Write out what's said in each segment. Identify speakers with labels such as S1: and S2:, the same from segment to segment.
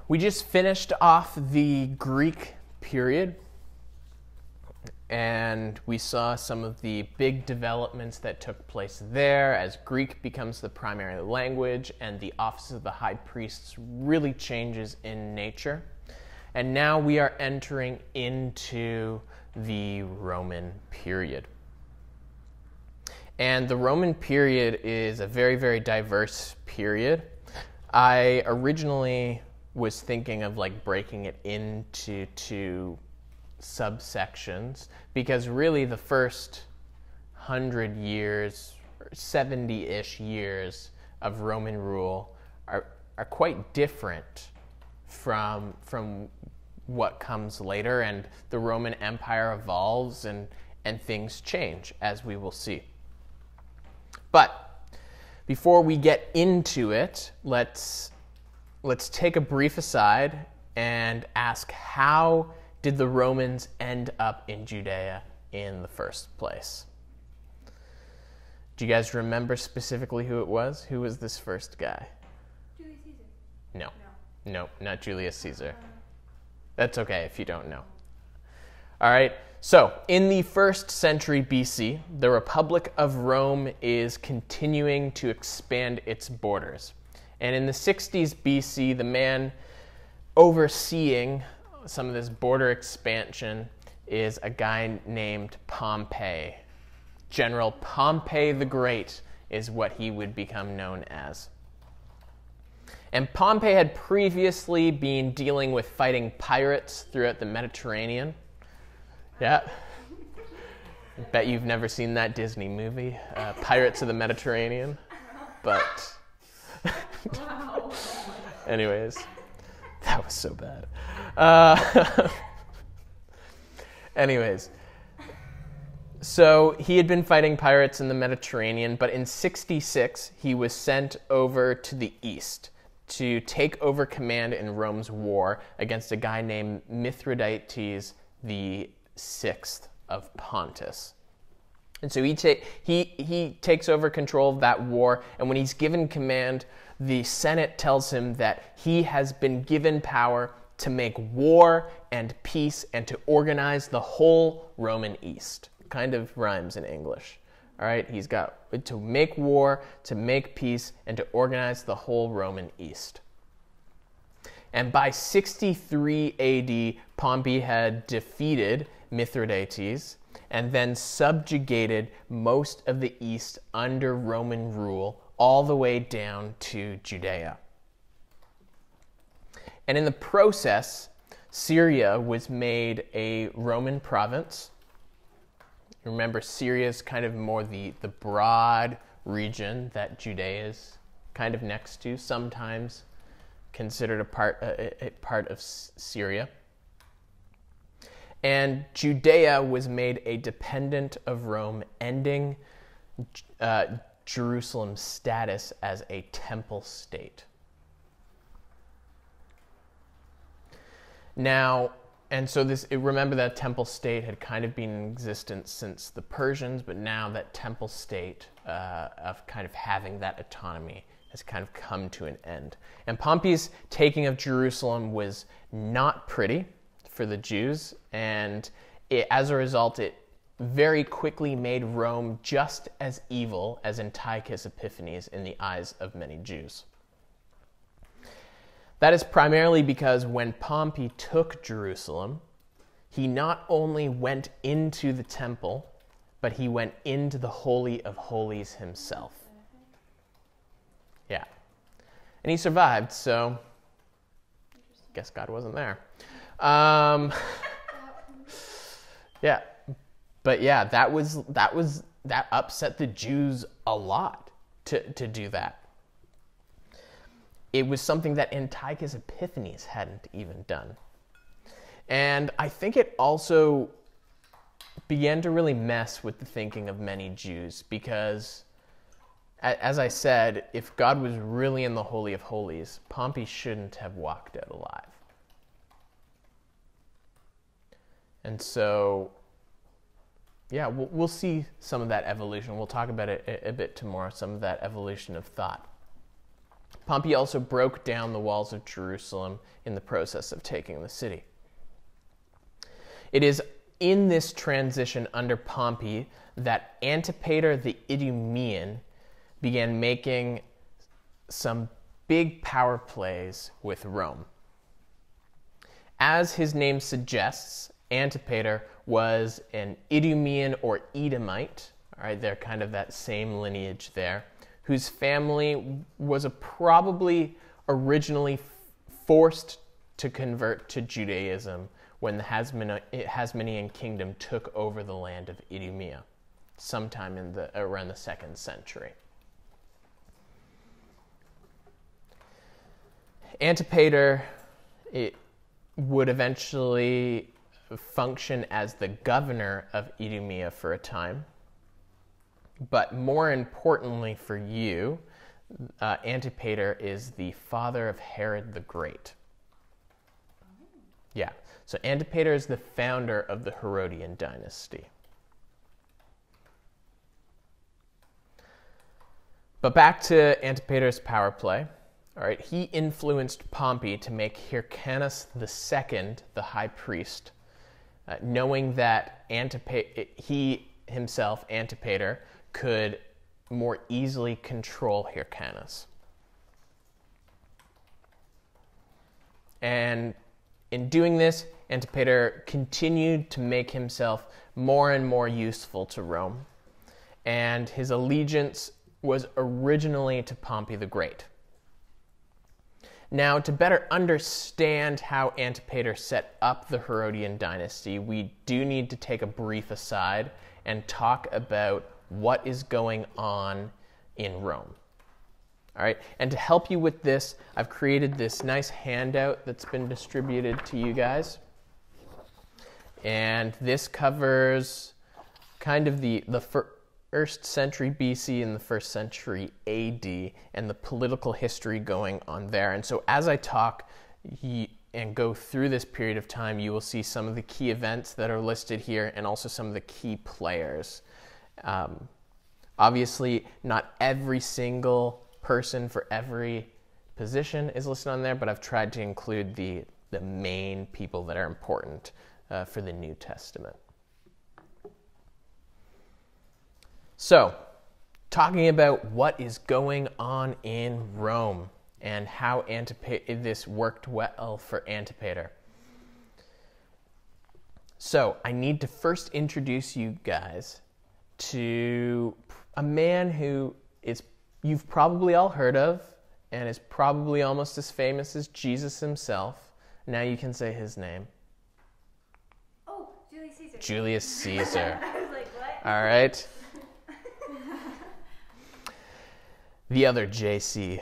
S1: We just finished off the Greek period, and we saw some of the big developments that took place there as Greek becomes the primary language and the office of the high priests really changes in nature. And now we are entering into the Roman period. And the Roman period is a very, very diverse period. I originally was thinking of like breaking it into two subsections because really the first 100 years, 70-ish years of Roman rule are quite different from what comes later, and the Roman Empire evolves and things change, as we will see. But before we get into it, let's take a brief aside and ask, how did the Romans end up in Judea in the first place? Do you guys remember specifically who it was? Who was this first guy?
S2: Julius Caesar.
S1: No, not Julius Caesar. That's okay if you don't know. All right, so in the 1st century BC, the Republic of Rome is continuing to expand its borders. And in the 60s BC, the man overseeing some of this border expansion is a guy named Pompey. General Pompey the Great is what he would become known as. And Pompey had previously been dealing with fighting pirates throughout the Mediterranean. Yeah. I bet you've never seen that Disney movie, Pirates of the Mediterranean. But
S2: Wow.
S1: anyways, that was so bad. Anyways, so he had been fighting pirates in the Mediterranean, but in 66 he was sent over to the east to take over command in Rome's war against a guy named Mithridates the Sixth of Pontus. And so he takes over control of that war, and when he's given command, the Senate tells him that he has been given power to make war and peace and to organize the whole Roman East. Kind of rhymes in English. All right, he's got to make war, to make peace, and to organize the whole Roman East. And by 63 AD, Pompey had defeated Mithridates and then subjugated most of the East under Roman rule all the way down to Judea. And in the process, Syria was made a Roman province. Remember, Syria is kind of more the broad region that Judea is kind of next to, sometimes considered a part of Syria. And Judea was made a dependent of Rome, ending Jerusalem's status as a temple state. Now, and so remember that temple state had kind of been in existence since the Persians, but now that temple state of kind of having that autonomy has kind of come to an end. And Pompey's taking of Jerusalem was not pretty for the Jews, and as a result, it very quickly made Rome just as evil as Antiochus Epiphanes in the eyes of many Jews. That is primarily because when Pompey took Jerusalem, he not only went into the temple, but he went into the Holy of Holies himself. Yeah. And he survived, so I guess God wasn't there. Yeah. But yeah, that upset the Jews a lot to do that. It was something that Antiochus Epiphanes hadn't even done. And I think it also began to really mess with the thinking of many Jews because, as I said, if God was really in the Holy of Holies, Pompey shouldn't have walked out alive. And so, yeah, we'll see some of that evolution. We'll talk about it a bit tomorrow, some of that evolution of thought. Pompey also broke down the walls of Jerusalem in the process of taking the city. It is in this transition under Pompey that Antipater the Idumean began making some big power plays with Rome. As his name suggests, Antipater was an Idumean or Edomite. All right, they're kind of that same lineage there, whose family was probably originally forced to convert to Judaism when the Hasmonean kingdom took over the land of Idumea, sometime around the 2nd century. Antipater would eventually function as the governor of Idumea for a time. But more importantly for you, Antipater is the father of Herod the Great. Yeah, so Antipater is the founder of the Herodian dynasty. But back to Antipater's power play. All right, he influenced Pompey to make Hyrcanus II the high priest, knowing that he himself, Antipater, could more easily control Hyrcanus. And in doing this, Antipater continued to make himself more and more useful to Rome, and his allegiance was originally to Pompey the Great. Now, to better understand how Antipater set up the Herodian dynasty, we do need to take a brief aside and talk about what is going on in Rome. All right, and to help you with this, I've created this nice handout that's been distributed to you guys. And this covers kind of the first century BC and the first century AD and the political history going on there. And so as I talk and go through this period of time, you will see some of the key events that are listed here and also some of the key players. Obviously, not every single person for every position is listed on there, but I've tried to include the main people that are important for the New Testament. So, talking about what is going on in Rome and how this worked well for Antipater. So, I need to first introduce you guys to a man who you've probably all heard of and is probably almost as famous as Jesus himself. Now you can say his name.
S2: Oh, Julius Caesar.
S1: Julius Caesar.
S2: I was like, what?
S1: All right. The other JC.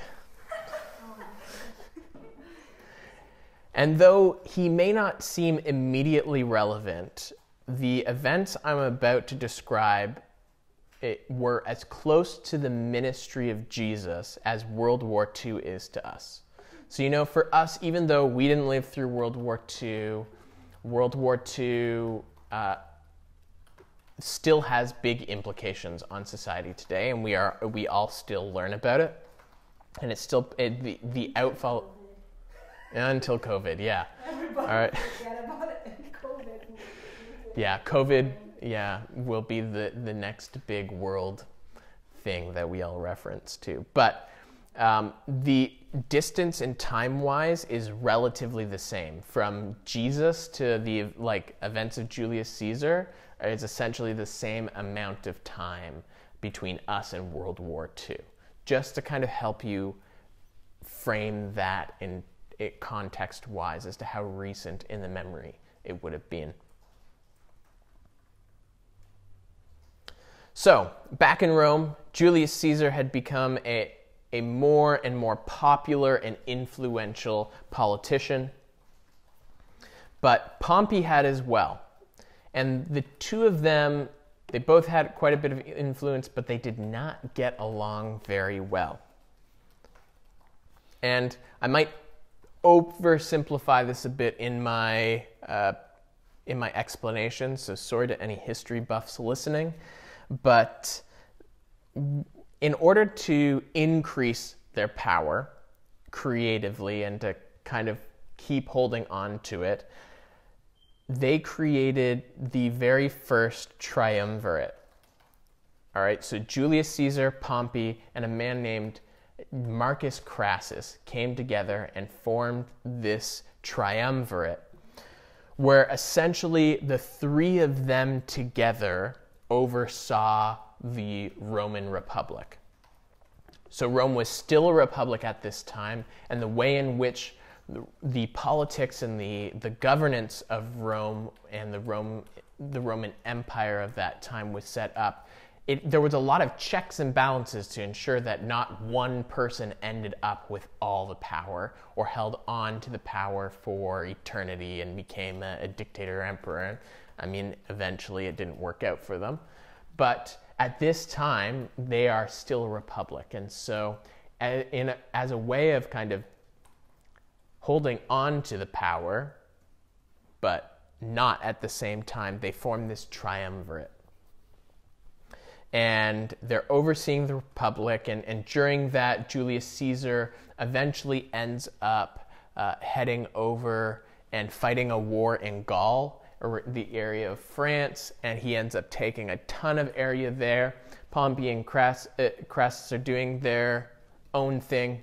S1: And though he may not seem immediately relevant, the events I'm about to describe were as close to the ministry of Jesus as World War II is to us. So, for us, even though we didn't live through World War II still has big implications on society today, and we all still learn about it. And it's still the outfall until COVID, yeah.
S2: Everybody
S1: all right.
S2: forget about it. COVID.
S1: Yeah, COVID, will be the next big world thing that we all reference to. But the distance and time-wise is relatively the same. From Jesus to the events of Julius Caesar, it's essentially the same amount of time between us and World War II. Just to kind of help you frame that in context-wise as to how recent in the memory it would have been. So, back in Rome, Julius Caesar had become a more and more popular and influential politician. But Pompey had as well. And the two of them, they both had quite a bit of influence, but they did not get along very well. And I might oversimplify this a bit in my explanation, so sorry to any history buffs listening. But in order to increase their power, creatively and to kind of keep holding on to it, they created the very first triumvirate. All right, so Julius Caesar, Pompey, and a man named Marcus Crassus came together and formed this triumvirate, where essentially the three of them together oversaw the Roman Republic. So Rome was still a republic at this time, and the way in which the politics and the governance of Rome and the Roman Empire of that time was set up, there was a lot of checks and balances to ensure that not one person ended up with all the power or held on to the power for eternity and became a dictator or emperor. I mean, eventually it didn't work out for them. But at this time, they are still a republic. And so as a way of kind of holding on to the power, but not at the same time, they form this triumvirate. And they're overseeing the republic, and during that, Julius Caesar eventually ends up heading over and fighting a war in Gaul, or the area of France, and he ends up taking a ton of area there. Pompey and Crassus are doing their own thing.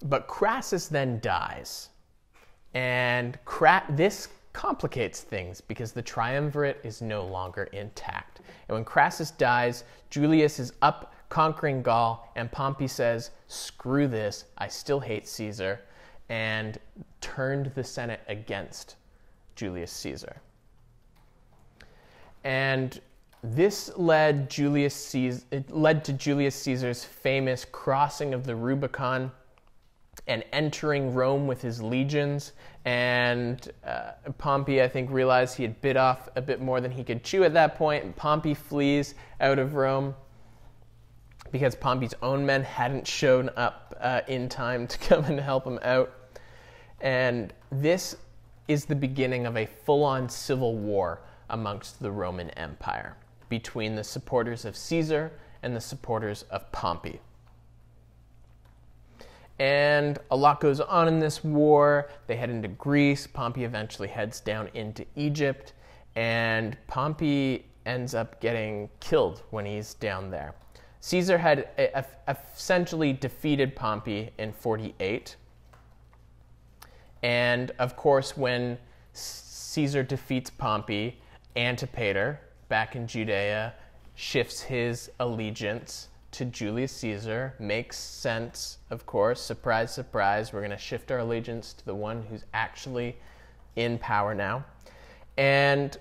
S1: But Crassus then dies, and this complicates things because the triumvirate is no longer intact. And when Crassus dies, Julius is up conquering Gaul, and Pompey says, screw this, I still hate Caesar, and turned the Senate against Julius Caesar. And this led to Julius Caesar's famous crossing of the Rubicon and entering Rome with his legions. And Pompey, I think, realized he had bit off a bit more than he could chew at that point, and Pompey flees out of Rome because Pompey's own men hadn't shown up in time to come and help him out. And this is the beginning of a full-on civil war amongst the Roman Empire between the supporters of Caesar and the supporters of Pompey. And a lot goes on in this war. They head into Greece. Pompey eventually heads down into Egypt, and Pompey ends up getting killed when he's down there. Caesar had essentially defeated Pompey in 48. And of course, when Caesar defeats Pompey, Antipater, back in Judea, shifts his allegiance to Julius Caesar. Makes sense, of course. Surprise, surprise. We're going to shift our allegiance to the one who's actually in power now. And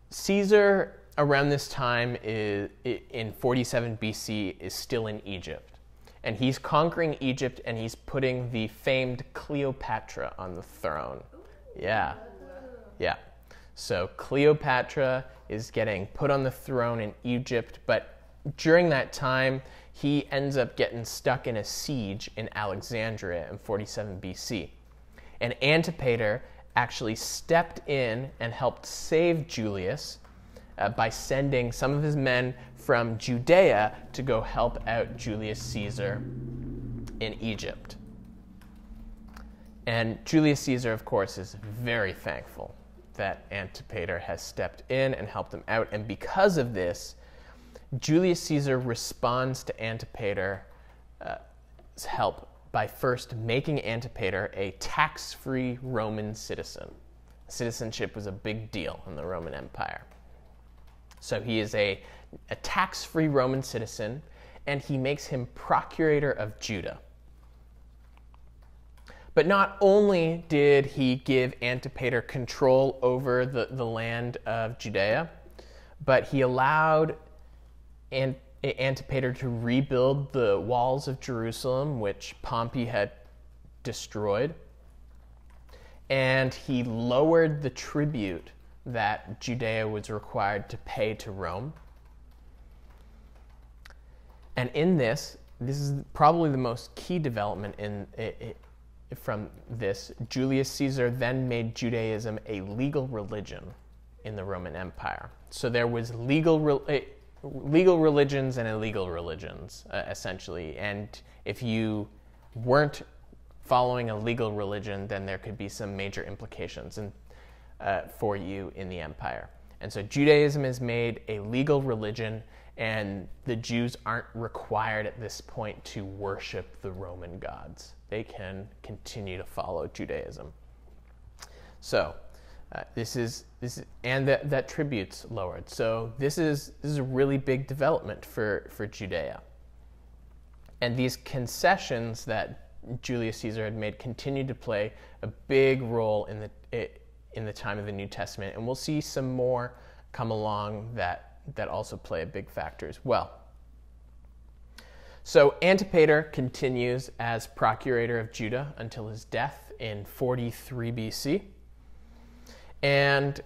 S1: Caesar, around this time, in 47 BC, is still in Egypt. And he's conquering Egypt, and he's putting the famed Cleopatra on the throne. Yeah. So Cleopatra is getting put on the throne in Egypt, but during that time, he ends up getting stuck in a siege in Alexandria in 47 BC. And Antipater actually stepped in and helped save Julius by sending some of his men from Judea to go help out Julius Caesar in Egypt. And Julius Caesar, of course, is very thankful that Antipater has stepped in and helped him out. And because of this, Julius Caesar responds to Antipater's help by first making Antipater a tax-free Roman citizen. Citizenship was a big deal in the Roman Empire. So he is a tax-free Roman citizen, and he makes him procurator of Judah. But not only did he give Antipater control over the land of Judea, but he allowed Antipater to rebuild the walls of Jerusalem, which Pompey had destroyed. And he lowered the tribute that Judea was required to pay to Rome. And in this is probably the most key development from this. Julius Caesar then made Judaism a legal religion in the Roman Empire. So there was legal religions and illegal religions, essentially. And if you weren't following a legal religion, then there could be some major implications for you in the empire. And so Judaism is made a legal religion, and the Jews aren't required at this point to worship the Roman gods. They can continue to follow Judaism. So that tribute's lowered. So this is a really big development for Judea. And these concessions that Julius Caesar had made continued to play a big role in the time of the New Testament, and we'll see some more come along that also play a big factor as well. So Antipater continues as procurator of Judah until his death in 43 BC. And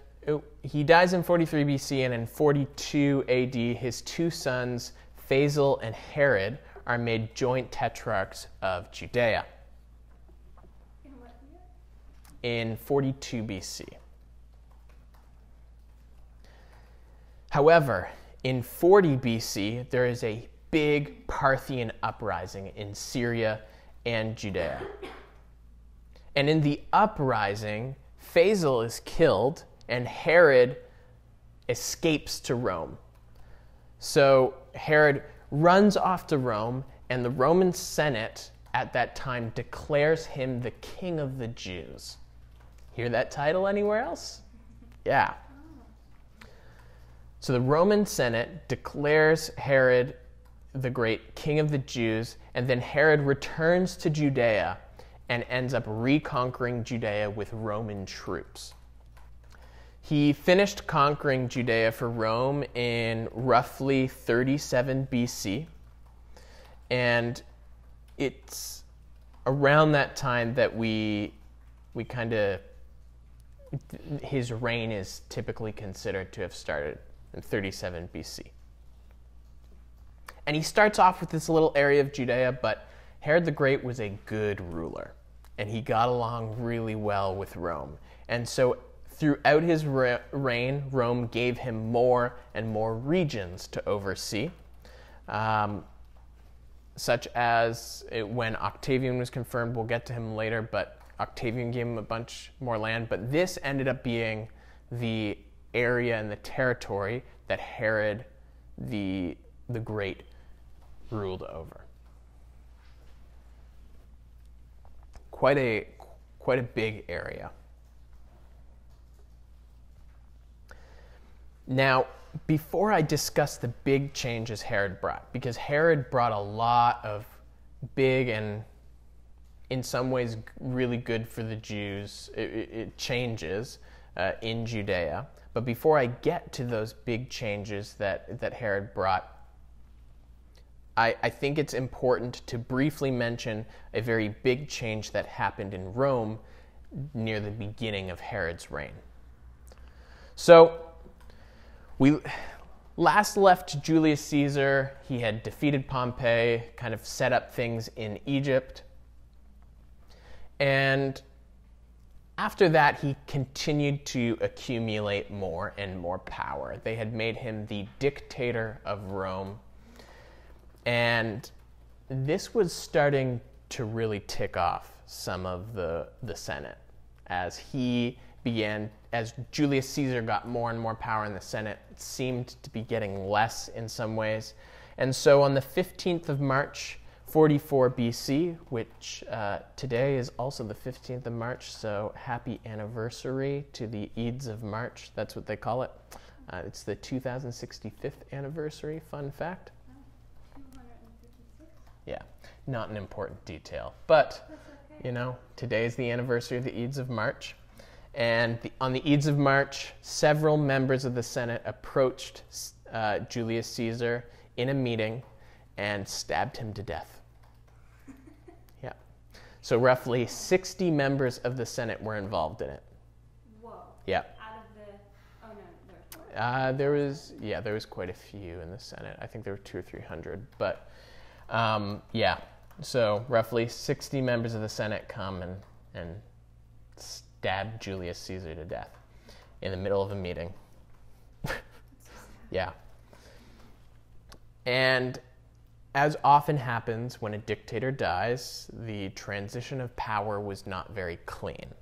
S1: he dies in 43 BC, and in 42 AD, his two sons, Phasael and Herod, are made joint tetrarchs of Judea.
S2: In what year?
S1: In 42 BC. However, in 40 BC, there is a big Parthian uprising in Syria and Judea. And in the uprising, Phasael is killed and Herod escapes to Rome. So Herod runs off to Rome, and the Roman Senate at that time declares him the King of the Jews. Hear that title anywhere else? Yeah. So the Roman Senate declares Herod the Great King of the Jews, and then Herod returns to Judea and ends up reconquering Judea with Roman troops. He finished conquering Judea for Rome in roughly 37 BC, and it's around that time that his reign is typically considered to have started in 37 BC. And he starts off with this little area of Judea, but Herod the Great was a good ruler, and he got along really well with Rome. And so throughout his reign, Rome gave him more and more regions to oversee, such as when Octavian was confirmed. We'll get to him later, but Octavian gave him a bunch more land. But this ended up being the area and the territory that Herod the Great ruled over. Quite a big area. Now, before I discuss the big changes Herod brought, because Herod brought a lot of big and in some ways really good for the Jews it changes in Judea. But before I get to those big changes that Herod brought, I think it's important to briefly mention a very big change that happened in Rome near the beginning of Herod's reign. So, we last left Julius Caesar. He had defeated Pompey, kind of set up things in Egypt. And after that, he continued to accumulate more and more power. They had made him the dictator of Rome. And this was starting to really tick off some of the Senate as Julius Caesar got more and more power in the Senate. It seemed to be getting less in some ways. And so on the 15th of March, 44 BC, which today is also the 15th of March, so happy anniversary to the Ides of March. That's what they call it. It's the 2065th anniversary, fun fact.
S2: 256?
S1: Yeah, not an important detail. But,
S2: That's okay.
S1: Today is the anniversary of the Ides of March. And on the Ides of March, several members of the Senate approached Julius Caesar in a meeting and stabbed him to death. Yeah. So roughly 60 members of the Senate were involved in it.
S2: Whoa.
S1: Yeah.
S2: Out of the... Oh, no,
S1: There was quite a few in the Senate. I think there were 200 or 300. But, yeah. So roughly 60 members of the Senate come and stab Julius Caesar to death in the middle of a meeting. Yeah. And as often happens when a dictator dies, the transition of power was not very clean.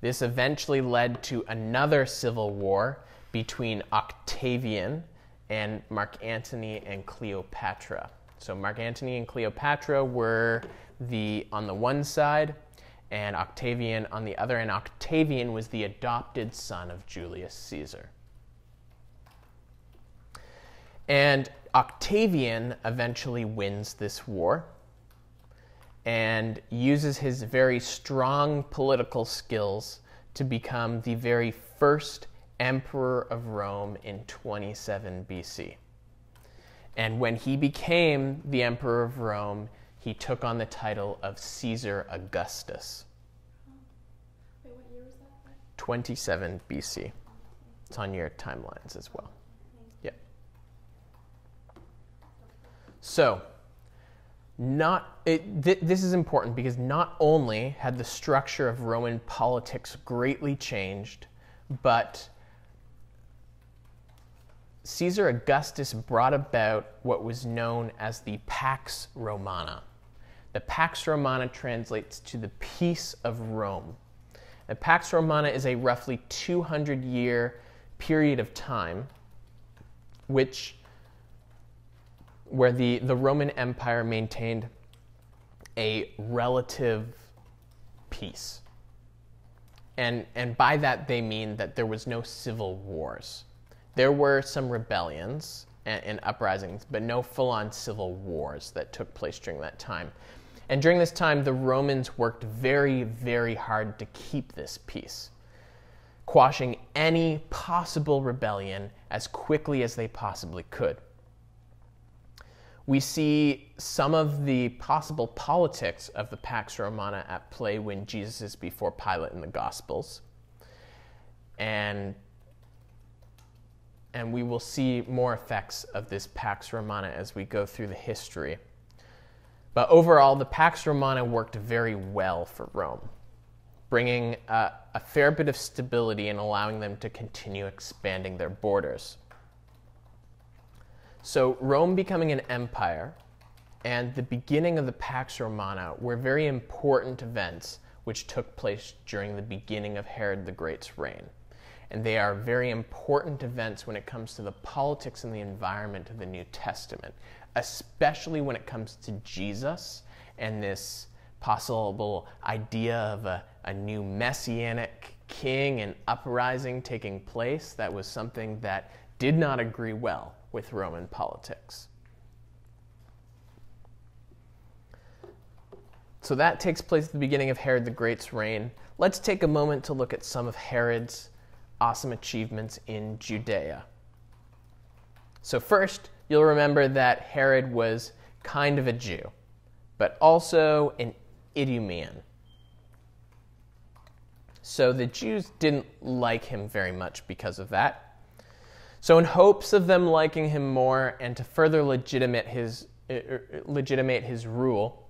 S1: This eventually led to another civil war between Octavian and Mark Antony and Cleopatra. So Mark Antony and Cleopatra were on the one side, and Octavian on the other, and Octavian was the adopted son of Julius Caesar. And Octavian eventually wins this war and uses his very strong political skills to become the very first emperor of Rome in 27 BC. And when he became the emperor of Rome, he took on the title of Caesar Augustus.
S2: Wait, what year was that?
S1: 27 BC. It's on your timelines as well. Yep. So, this is important because not only had the structure of Roman politics greatly changed, but Caesar Augustus brought about what was known as the Pax Romana. The Pax Romana translates to the Peace of Rome. The Pax Romana is a roughly 200-year period of time where the Roman Empire maintained a relative peace. And by that they mean that there was no civil wars. There were some rebellions and uprisings, but no full-on civil wars that took place during that time. And during this time, the Romans worked very, very hard to keep this peace, quashing any possible rebellion as quickly as they possibly could. We see some of the possible politics of the Pax Romana at play when Jesus is before Pilate in the Gospels. And we will see more effects of this Pax Romana as we go through the history. But overall, the Pax Romana worked very well for Rome, bringing a fair bit of stability and allowing them to continue expanding their borders. So Rome becoming an empire and the beginning of the Pax Romana were very important events which took place during the beginning of Herod the Great's reign. And they are very important events when it comes to the politics and the environment of the New Testament, especially when it comes to Jesus and this possible idea of a new messianic king and uprising taking place. That was something that did not agree well with Roman politics. So that takes place at the beginning of Herod the Great's reign. Let's take a moment to look at some of Herod's awesome achievements in Judea. So first, you'll remember that Herod was kind of a Jew, but also an Idumean. So the Jews didn't like him very much because of that. So in hopes of them liking him more and to further legitimate his rule,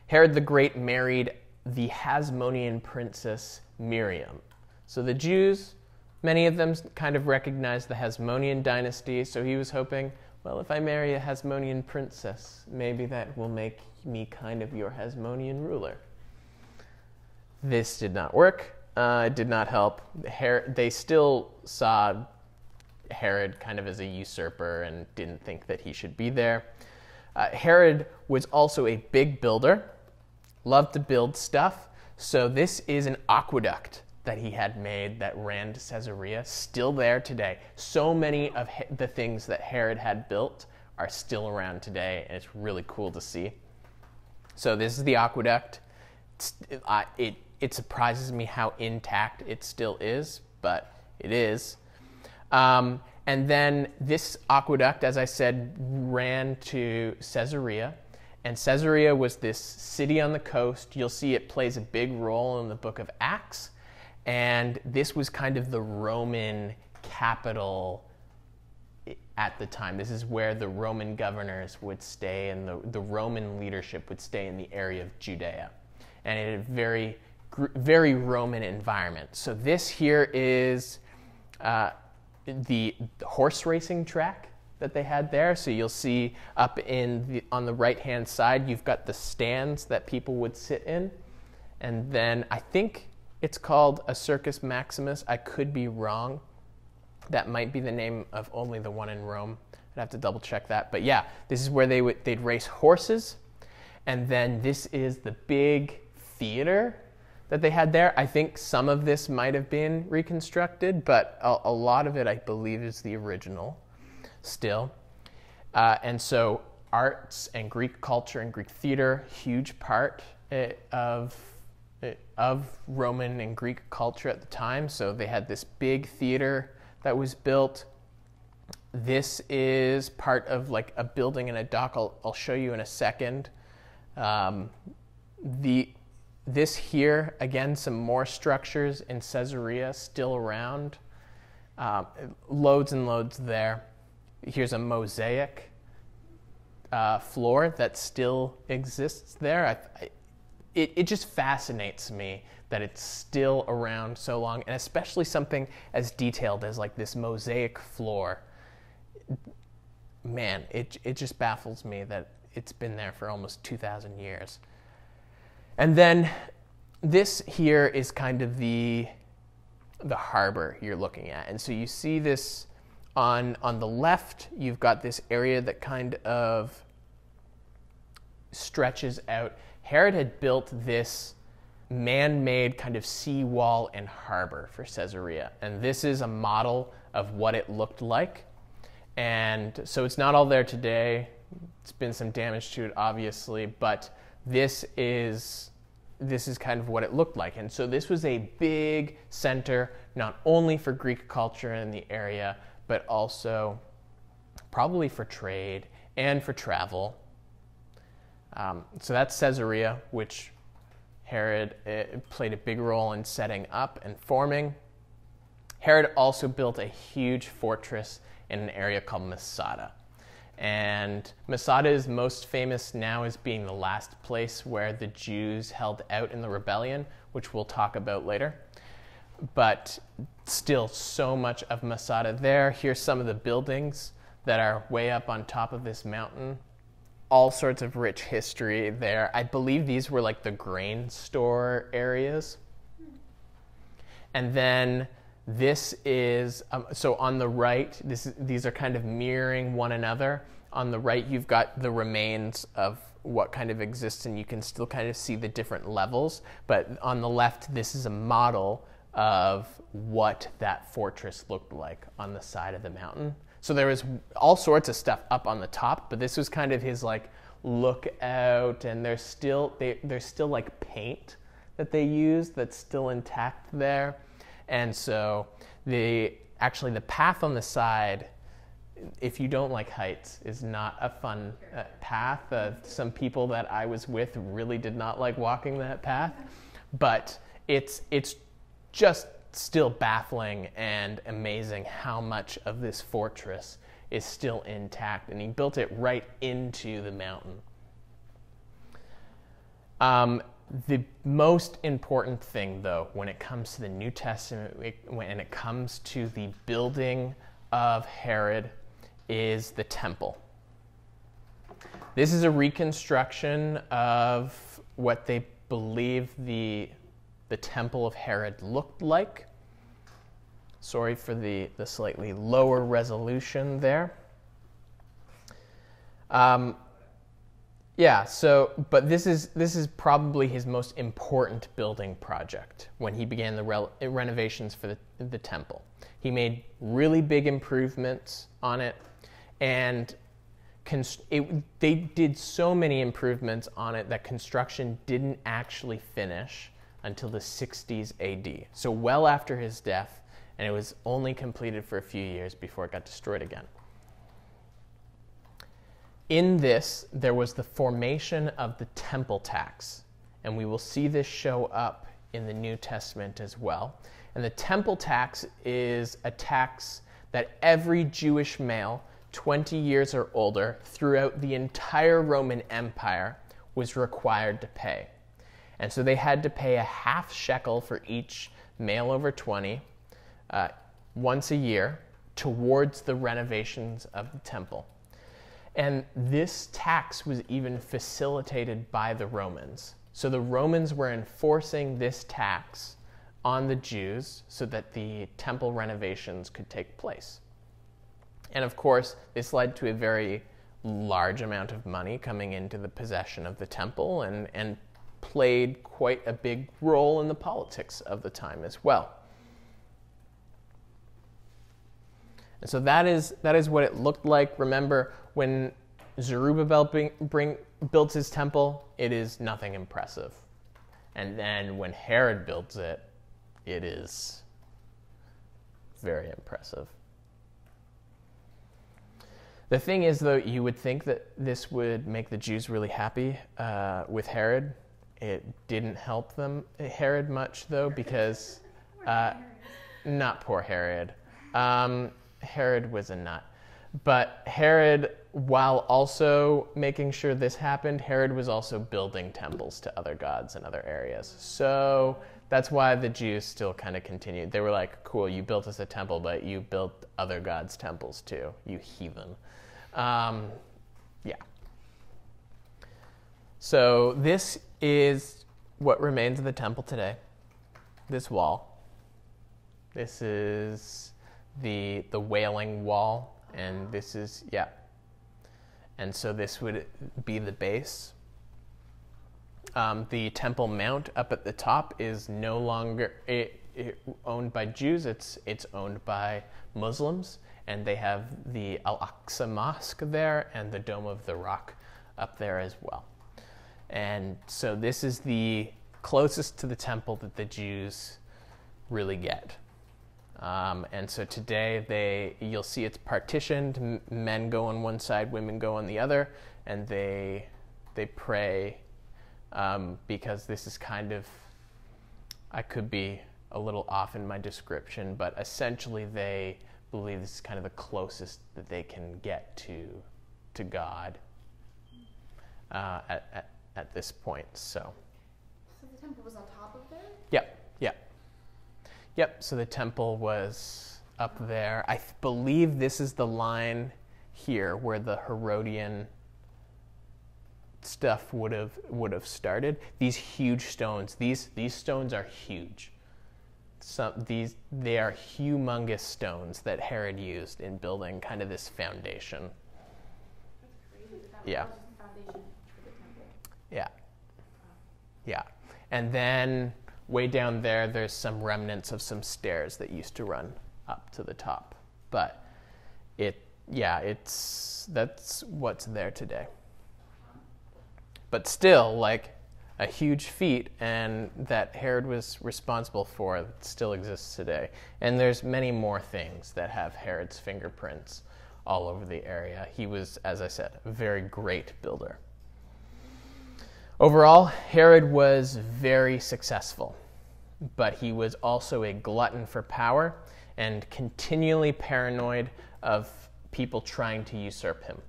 S1: Herod the Great married the Hasmonean princess Miriam. So the Jews, many of them kind of recognized the Hasmonean dynasty, so he was hoping, well, if I marry a Hasmonean princess, maybe that will make me kind of your Hasmonean ruler. This did not work. It did not help. They still saw Herod kind of as a usurper and didn't think that he should be there. Herod was also a big builder, loved to build stuff. So this is an aqueduct that he had made that ran to Caesarea, still there today. So many of the things that Herod had built are still around today, and it's really cool to see. So this is the aqueduct. It surprises me how intact it still is, but it is. And then this aqueduct, as I said, ran to Caesarea. And Caesarea was this city on the coast. You'll see it plays a big role in the book of Acts. And this was kind of the Roman capital at the time. This is where the Roman governors would stay and the Roman leadership would stay in the area of Judea. And it had a very, very Roman environment. So this here is the horse racing track that they had there. So you'll see up on the right-hand side, you've got the stands that people would sit in. And then I think it's called a Circus Maximus. I could be wrong. That might be the name of only the one in Rome. I'd have to double check that. But yeah, this is where they'd race horses. And then this is the big theater that they had there. I think some of this might have been reconstructed, but a lot of it, I believe, is the original still. And so arts and Greek culture and Greek theater, huge part of Roman and Greek culture at the time. So they had this big theater that was built. This is part of like a building and a dock. I'll show you in a second. This here, again, some more structures in Caesarea still around. Loads and loads there. Here's a mosaic floor that still exists there. It just fascinates me that it's still around so long, and especially something as detailed as like this mosaic floor. Man, it just baffles me that it's been there for almost 2,000 years. And then this here is kind of the harbor you're looking at. And so you see this on the left, you've got this area that kind of stretches out. Herod had built this man-made kind of seawall and harbor for Caesarea. And this is a model of what it looked like. And so it's not all there today. It's been some damage to it, obviously, but this is kind of what it looked like. And so this was a big center, not only for Greek culture in the area, but also probably for trade and for travel. So that's Caesarea, which Herod played a big role in setting up and forming. Herod also built a huge fortress in an area called Masada. And Masada is most famous now as being the last place where the Jews held out in the rebellion, which we'll talk about later. But still so much of Masada there. Here's some of the buildings that are way up on top of this mountain. All sorts of rich history there. I believe these were like the grain store areas. And then this is, so on the right, these are kind of mirroring one another. On the right, you've got the remains of what kind of exists, and you can still kind of see the different levels. But on the left, this is a model of what that fortress looked like on the side of the mountain. So there was all sorts of stuff up on the top, but this was kind of his like lookout, and there's still like paint that they use that's still intact there. And so the path on the side, if you don't like heights, is not a fun path. Some people that I was with really did not like walking that path, but it's just still baffling and amazing how much of this fortress is still intact, and he built it right into the mountain. The most important thing, though, when it comes to the New Testament, when it comes to the building of Herod, is the temple. This is a reconstruction of what they believe the temple of Herod looked like. Sorry for the slightly lower resolution there. But this is probably his most important building project when he began the renovations for the temple. He made really big improvements on it, and they did so many improvements on it that construction didn't actually finish until the 60s AD, so well after his death, and it was only completed for a few years before it got destroyed again. In this, there was the formation of the temple tax, and we will see this show up in the New Testament as well. And the temple tax is a tax that every Jewish male 20 years or older throughout the entire Roman Empire was required to pay. And so they had to pay a half shekel for each male over 20 once a year towards the renovations of the temple. And this tax was even facilitated by the Romans. So the Romans were enforcing this tax on the Jews so that the temple renovations could take place. And of course, this led to a very large amount of money coming into the possession of the temple and played quite a big role in the politics of the time as well. And so that is what it looked like. Remember, when Zerubbabel builds his temple, it is nothing impressive. And then when Herod builds it, it is very impressive. The thing is, though, you would think that this would make the Jews really happy with Herod. It didn't help Herod much, though, because not poor Herod. Herod was a nut. But Herod, while also making sure this happened, Herod was also building temples to other gods in other areas. So that's why the Jews still kind of continued. They were like, cool, you built us a temple, but you built other gods' temples too, you heathen. Yeah. So this is what remains of the temple today. This wall. This is the Wailing Wall, and this is, yeah. And so this would be the base. The Temple Mount up at the top is no longer owned by Jews. It's owned by Muslims, and they have the Al-Aqsa Mosque there and the Dome of the Rock up there as well. And so this is the closest to the temple that the Jews really get. And so today you'll see it's partitioned. Men go on one side, women go on the other, and they pray because this is kind of, I could be a little off in my description, but essentially they believe this is kind of the closest that they can get to God at this point. So
S2: the temple was on top of there?
S1: Yep. So the temple was up there. I believe this is the line here where the Herodian stuff would have started. These huge stones. These stones are huge. They are humongous stones that Herod used in building kind of this foundation.
S2: That's crazy.
S1: Yeah.
S2: Was the foundation for the temple.
S1: Yeah. And then way down there's some remnants of some stairs that used to run up to the top. But that's what's there today. But still, like, a huge feat, and that Herod was responsible for it still exists today. And there's many more things that have Herod's fingerprints all over the area. He was, as I said, a very great builder. Overall, Herod was very successful, but he was also a glutton for power and continually paranoid of people trying to usurp him.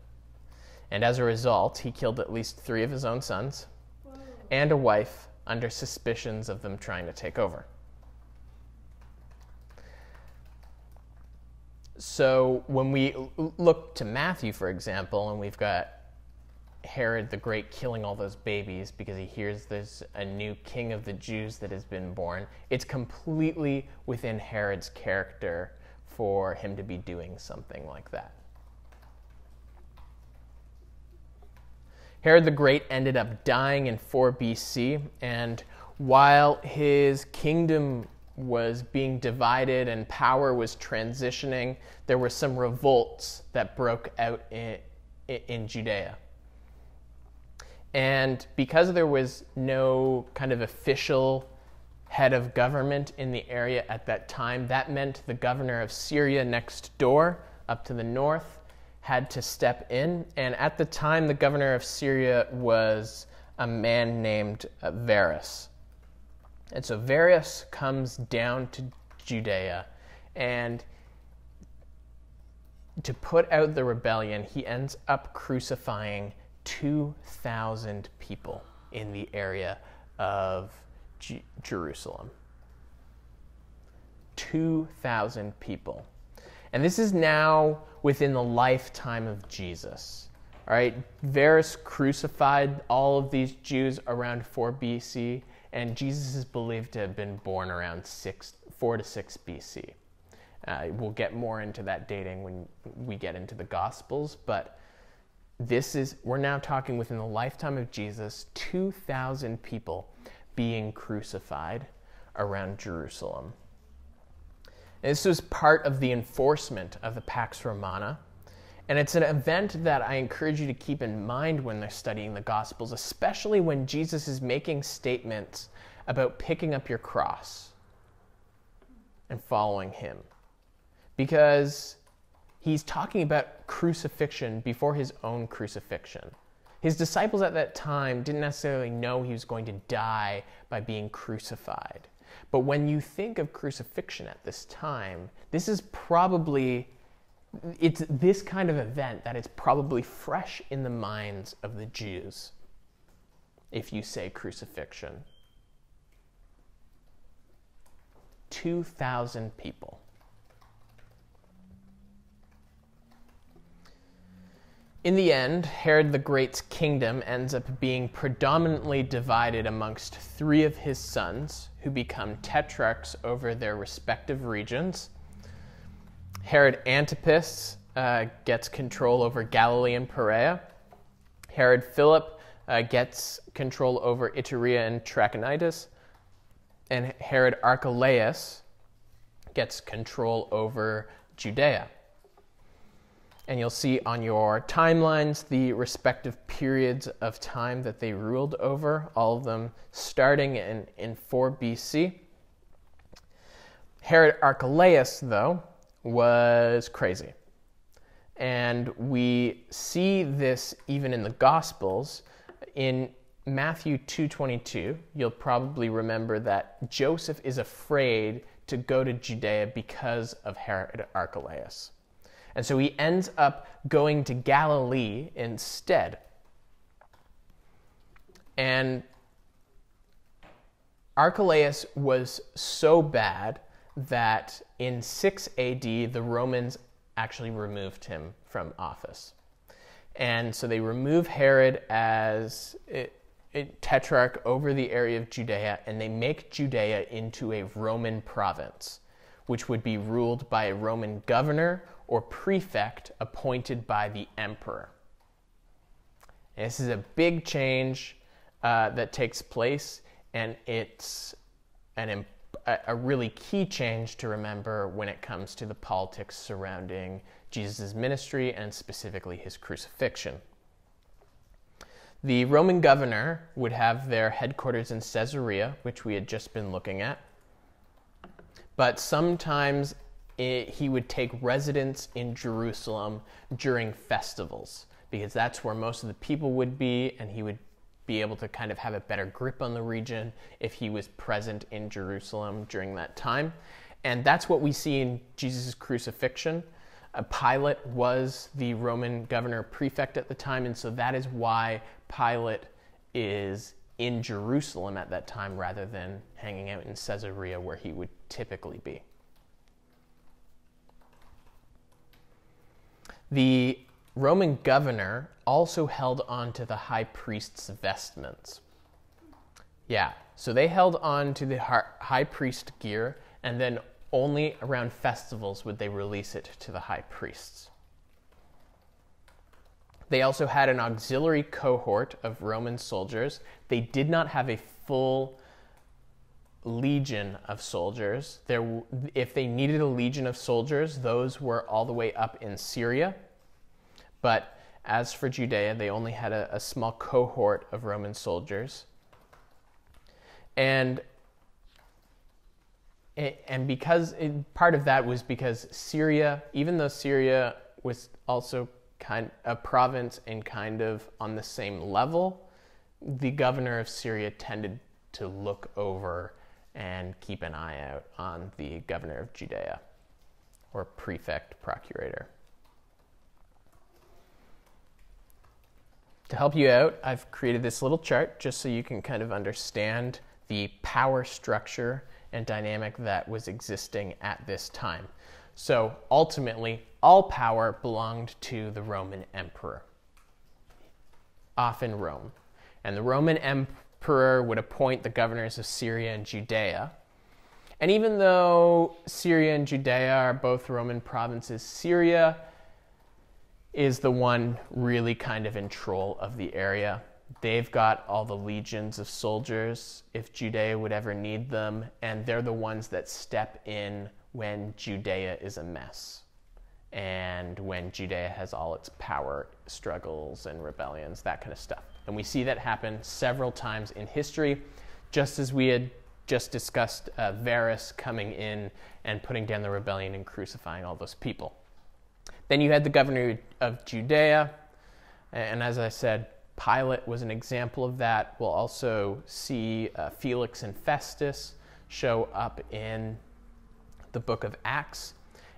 S1: And as a result, he killed at least 3 of his own sons and a wife under suspicions of them trying to take over. So when we look to Matthew, for example, and we've got Herod the Great killing all those babies because he hears there's a new king of the Jews that has been born, it's completely within Herod's character for him to be doing something like that. Herod the Great ended up dying in 4 BC, and while his kingdom was being divided and power was transitioning, there were some revolts that broke out in Judea. And because there was no kind of official head of government in the area at that time, that meant the governor of Syria next door, up to the north, had to step in. And at the time, the governor of Syria was a man named Varus. And so Varus comes down to Judea, and to put out the rebellion, he ends up crucifying 2,000 people in the area of Jerusalem. 2,000 people. And this is now within the lifetime of Jesus. All right, Varus crucified all of these Jews around 4 BC, and Jesus is believed to have been born around 4 to 6 BC. We'll get more into that dating when we get into the Gospels, but we're now talking within the lifetime of Jesus, 2,000 people being crucified around Jerusalem. And this was part of the enforcement of the Pax Romana. And it's an event that I encourage you to keep in mind when they're studying the Gospels, especially when Jesus is making statements about picking up your cross and following him. Because he's talking about crucifixion before his own crucifixion. His disciples at that time didn't necessarily know he was going to die by being crucified. But when you think of crucifixion at this time, it's this kind of event that is probably fresh in the minds of the Jews, if you say crucifixion. 2,000 people. In the end, Herod the Great's kingdom ends up being predominantly divided amongst 3 of his sons, who become tetrarchs over their respective regions. Herod Antipas gets control over Galilee and Perea. Herod Philip gets control over Iturea and Trachonitis. And Herod Archelaus gets control over Judea. And you'll see on your timelines the respective periods of time that they ruled over, all of them starting in 4 BC. Herod Archelaus, though, was crazy. And we see this even in the Gospels. In Matthew 2:22, you'll probably remember that Joseph is afraid to go to Judea because of Herod Archelaus. And so he ends up going to Galilee instead. And Archelaus was so bad that in 6 AD, the Romans actually removed him from office. And so they remove Herod as a tetrarch over the area of Judea, and they make Judea into a Roman province, which would be ruled by a Roman governor or prefect appointed by the emperor. And this is a big change that takes place, and it's a really key change to remember when it comes to the politics surrounding Jesus' ministry and specifically his crucifixion. The Roman governor would have their headquarters in Caesarea, which we had just been looking at, but sometimes he would take residence in Jerusalem during festivals, because that's where most of the people would be, and he would be able to kind of have a better grip on the region if he was present in Jerusalem during that time. And that's what we see in Jesus' crucifixion. Pilate was the Roman governor prefect at the time, and so that is why Pilate is in Jerusalem at that time rather than hanging out in Caesarea where he would typically be. The Roman governor also held on to the high priest's vestments. Yeah, so they held on to the high priest gear, and then only around festivals would they release it to the high priests. They also had an auxiliary cohort of Roman soldiers. They did not have a full legion of soldiers. If they needed a legion of soldiers, those were all the way up in Syria. But as for Judea, they only had a small cohort of Roman soldiers. And because part of that was because Syria, even though Syria was also kind of a province and kind of on the same level, the governor of Syria tended to look over and keep an eye out on the governor of Judea, or prefect procurator. To help you out, I've created this little chart just so you can kind of understand the power structure and dynamic that was existing at this time. So ultimately, all power belonged to the Roman emperor, often Rome. And the Roman emperor would appoint the governors of Syria and Judea. And even though Syria and Judea are both Roman provinces, Syria is the one really kind of in control of the area. They've got all the legions of soldiers if Judea would ever need them, and they're the ones that step in when Judea is a mess and when Judea has all its power struggles and rebellions, that kind of stuff. And we see that happen several times in history, just as we had just discussed Varus coming in and putting down the rebellion and crucifying all those people. Then you had the governor of Judea, and as I said, Pilate was an example of that. We'll also see Felix and Festus show up in the book of Acts.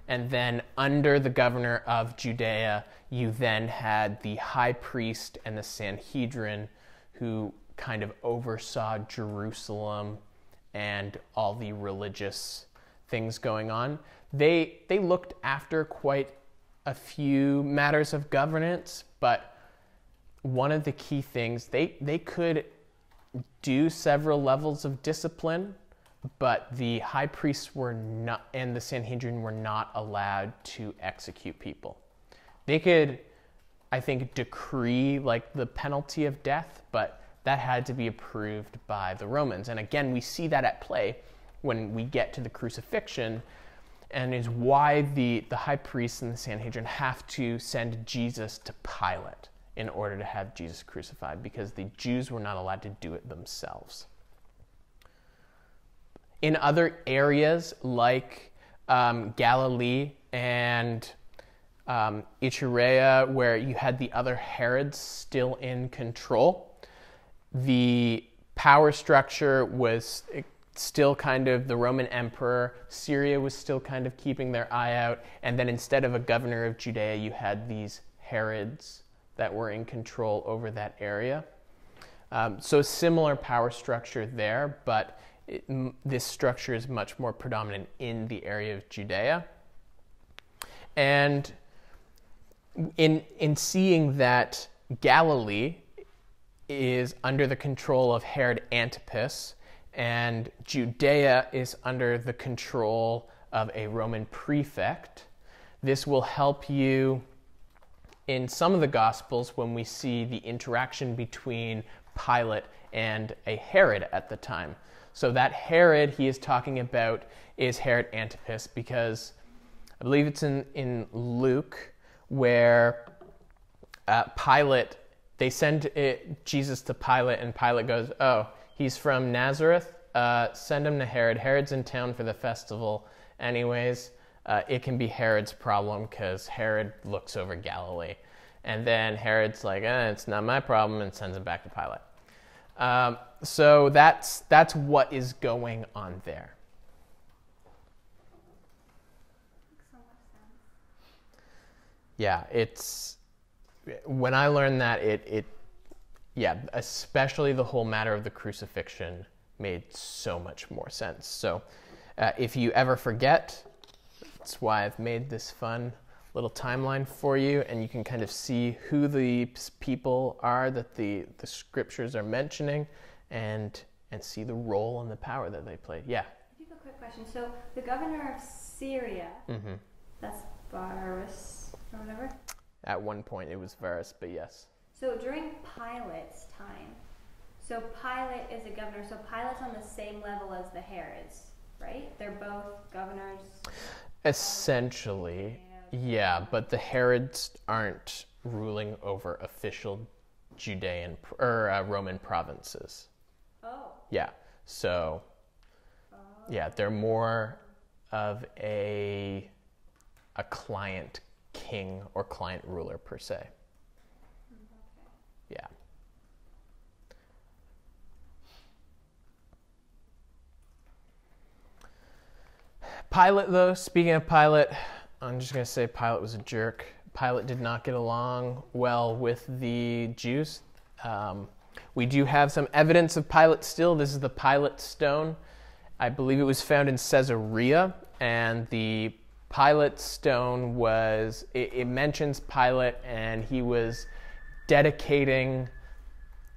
S1: And then under the governor of Judea, you then had the high priest and the Sanhedrin who kind of oversaw Jerusalem and all the religious things going on. They looked after quite a few matters of governance, but one of the key things, they could do several levels of discipline, but the high priests were not, and the Sanhedrin were not allowed to execute people. They could, I think, decree like the penalty of death, but that had to be approved by the Romans. And again, we see that at play when we get to the crucifixion, and is why the high priests and the Sanhedrin have to send Jesus to Pilate in order to have Jesus crucified, because the Jews were not allowed to do it themselves. In other areas like Galilee and Iturea, where you had the other Herods still in control, the power structure was still kind of the Roman emperor. Syria was still kind of keeping their eye out. And then instead of a governor of Judea, you had these Herods that were in control over that area. So similar power structure there, but this structure is much more predominant in the area of Judea. And in seeing that Galilee is under the control of Herod Antipas, and Judea is under the control of a Roman prefect, this will help you in some of the Gospels when we see the interaction between Pilate and a Herod at the time. So that Herod he is talking about is Herod Antipas, because I believe it's in Luke where Pilate, they send Jesus to Pilate, and Pilate goes, oh, he's from Nazareth? Send him to Herod. Herod's in town for the festival. Anyways, it can be Herod's problem because Herod looks over Galilee. And then Herod's like, it's not my problem, and sends him back to Pilate. So that's what is going on there.
S2: Makes so much sense.
S1: Yeah, it's when I learned that especially the whole matter of the crucifixion made so much more sense. So if you ever forget, that's why I've made this fun little timeline for you, and you can kind of see who the people are that the scriptures are mentioning, and see the role and the power that they played. Yeah.
S2: I have a quick question. So the governor of Syria, that's Varus or whatever?
S1: At one point it was Varus, but yes.
S2: So during Pilate's time, so Pilate is a governor, so Pilate's on the same level as the Herods, right? They're both governors?
S1: Essentially, yeah, but the Herods aren't ruling over official Judean or Roman provinces.
S2: Oh.
S1: Yeah, so yeah, they're more of a client king or client ruler per se.
S2: Okay.
S1: Yeah. Pilate, though, speaking of Pilate, I'm just going to say Pilate was a jerk. Pilate did not get along well with the Jews. We do have some evidence of Pilate still. This is the Pilate stone. I believe it was found in Caesarea, and the Pilate's stone was, it mentions Pilate, and he was dedicating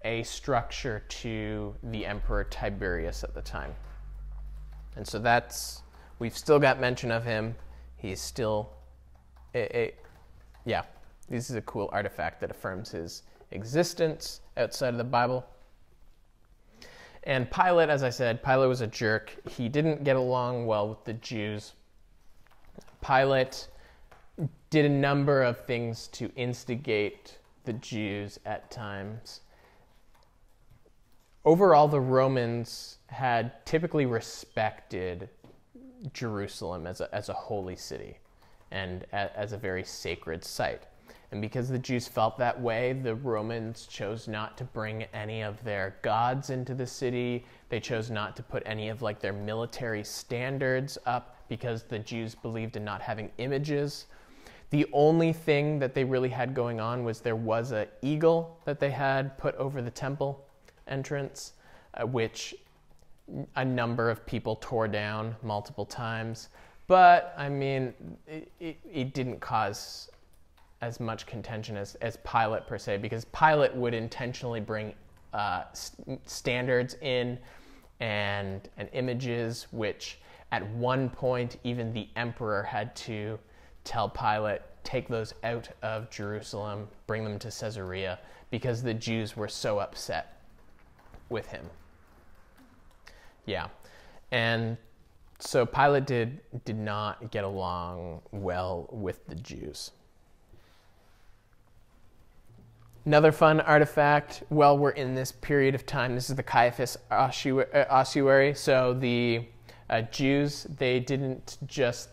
S1: a structure to the Emperor Tiberius at the time. And so we've still got mention of him. He's still, this is a cool artifact that affirms his existence outside of the Bible. And Pilate, as I said, Pilate was a jerk. He didn't get along well with the Jews. Pilate did a number of things to instigate the Jews at times. Overall, the Romans had typically respected Jerusalem as a holy city and as a very sacred site. And because the Jews felt that way, the Romans chose not to bring any of their gods into the city. They chose not to put any of their military standards up because the Jews believed in not having images. The only thing that they really had going on was there was an eagle that they had put over the temple entrance, which a number of people tore down multiple times. But, I mean, it didn't cause as much contention as Pilate per se, because Pilate would intentionally bring standards in and images, which at one point even the emperor had to tell Pilate, take those out of Jerusalem, bring them to Caesarea, because the Jews were so upset with him. Yeah. And so Pilate did not get along well with the Jews. Another fun artifact, while we're in this period of time, this is the Caiaphas ossuary. So the Jews, they didn't just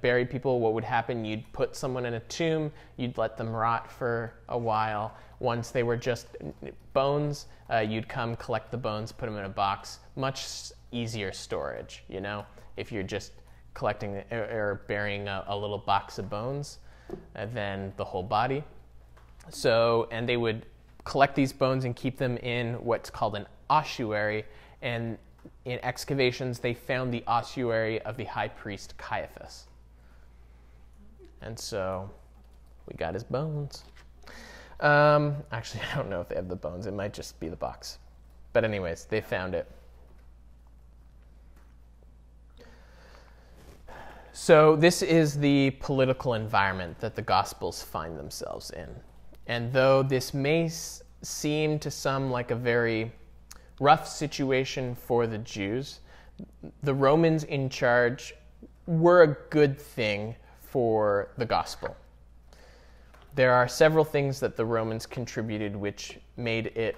S1: bury people. What would happen, you'd put someone in a tomb, you'd let them rot for a while. Once they were just bones, you'd come collect the bones, put them in a box. Much easier storage, if you're just collecting or burying a little box of bones than the whole body. So, and they would collect these bones and keep them in what's called an ossuary. And in excavations, they found the ossuary of the high priest Caiaphas. And so we got his bones. Actually, I don't know if they have the bones. It might just be the box. But anyways, they found it. So this is the political environment that the Gospels find themselves in. And though this may seem to some like a very rough situation for the Jews, the Romans in charge were a good thing for the gospel. There are several things that the Romans contributed which made it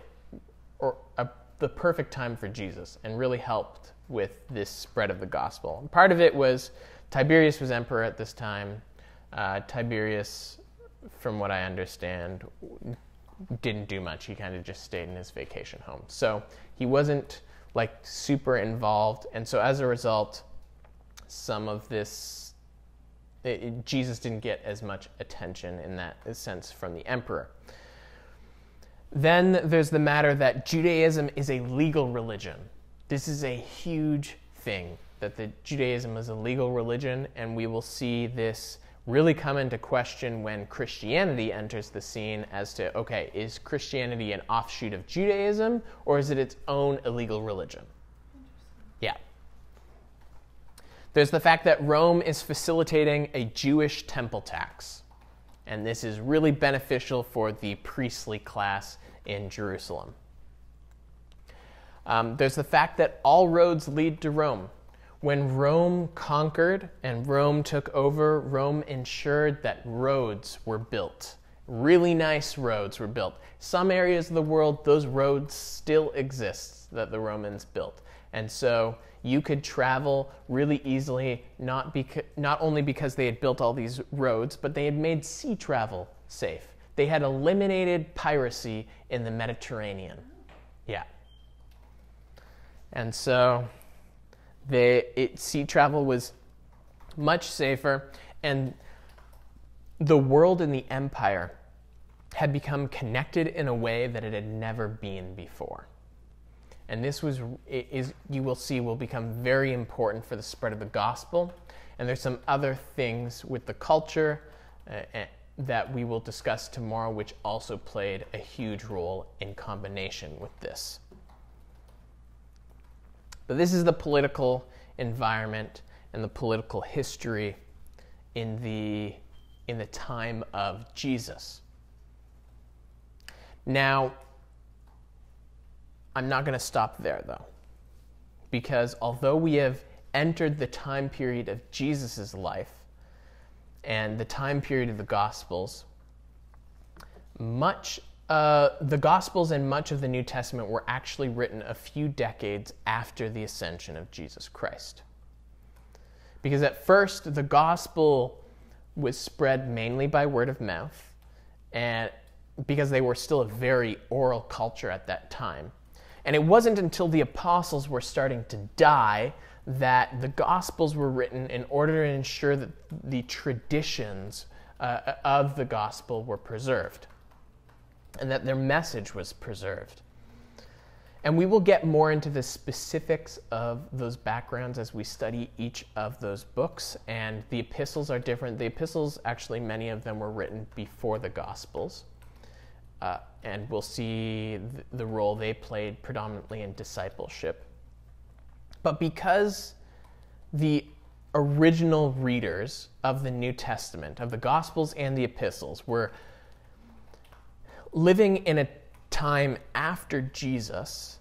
S1: the perfect time for Jesus and really helped with this spread of the gospel. And part of it was Tiberius was emperor at this time. Tiberius, from what I understand, didn't do much. He kind of just stayed in his vacation home. So he wasn't super involved. And so as a result, some of this, Jesus didn't get as much attention in that sense from the emperor. Then there's the matter that Judaism is a legal religion. This is a huge thing, that the Judaism is a legal religion, and we will see this really come into question when Christianity enters the scene as to, okay, is Christianity an offshoot of Judaism, or is it its own illegal religion? Yeah. There's the fact that Rome is facilitating a Jewish temple tax, and this is really beneficial for the priestly class in Jerusalem. There's the fact that all roads lead to Rome. When Rome conquered and Rome took over, Rome ensured that roads were built. Really nice roads were built. Some areas of the world, those roads still exist that the Romans built. And so you could travel really easily, not only because they had built all these roads, but they had made sea travel safe. They had eliminated piracy in the Mediterranean. Yeah. And so sea travel was much safer, and the world and the empire had become connected in a way that it had never been before. And this you will see, will become very important for the spread of the gospel And there's some other things with the culture that we will discuss tomorrow, which also played a huge role in combination with this. But this is the political environment and the political history in the time of Jesus. Now, I'm not going to stop there, though, because although we have entered the time period of Jesus' life and the time period of the Gospels, the Gospels and much of the New Testament were actually written a few decades after the ascension of Jesus Christ. Because at first, the Gospel was spread mainly by word of mouth, and because they were still a very oral culture at that time. And it wasn't until the apostles were starting to die that the Gospels were written in order to ensure that the traditions of the Gospel were preserved and that their message was preserved. And we will get more into the specifics of those backgrounds as we study each of those books. And the epistles are different. The epistles, actually, many of them were written before the Gospels. And we'll see the role they played predominantly in discipleship. But because the original readers of the New Testament, of the Gospels and the epistles, were living in a time after Jesus,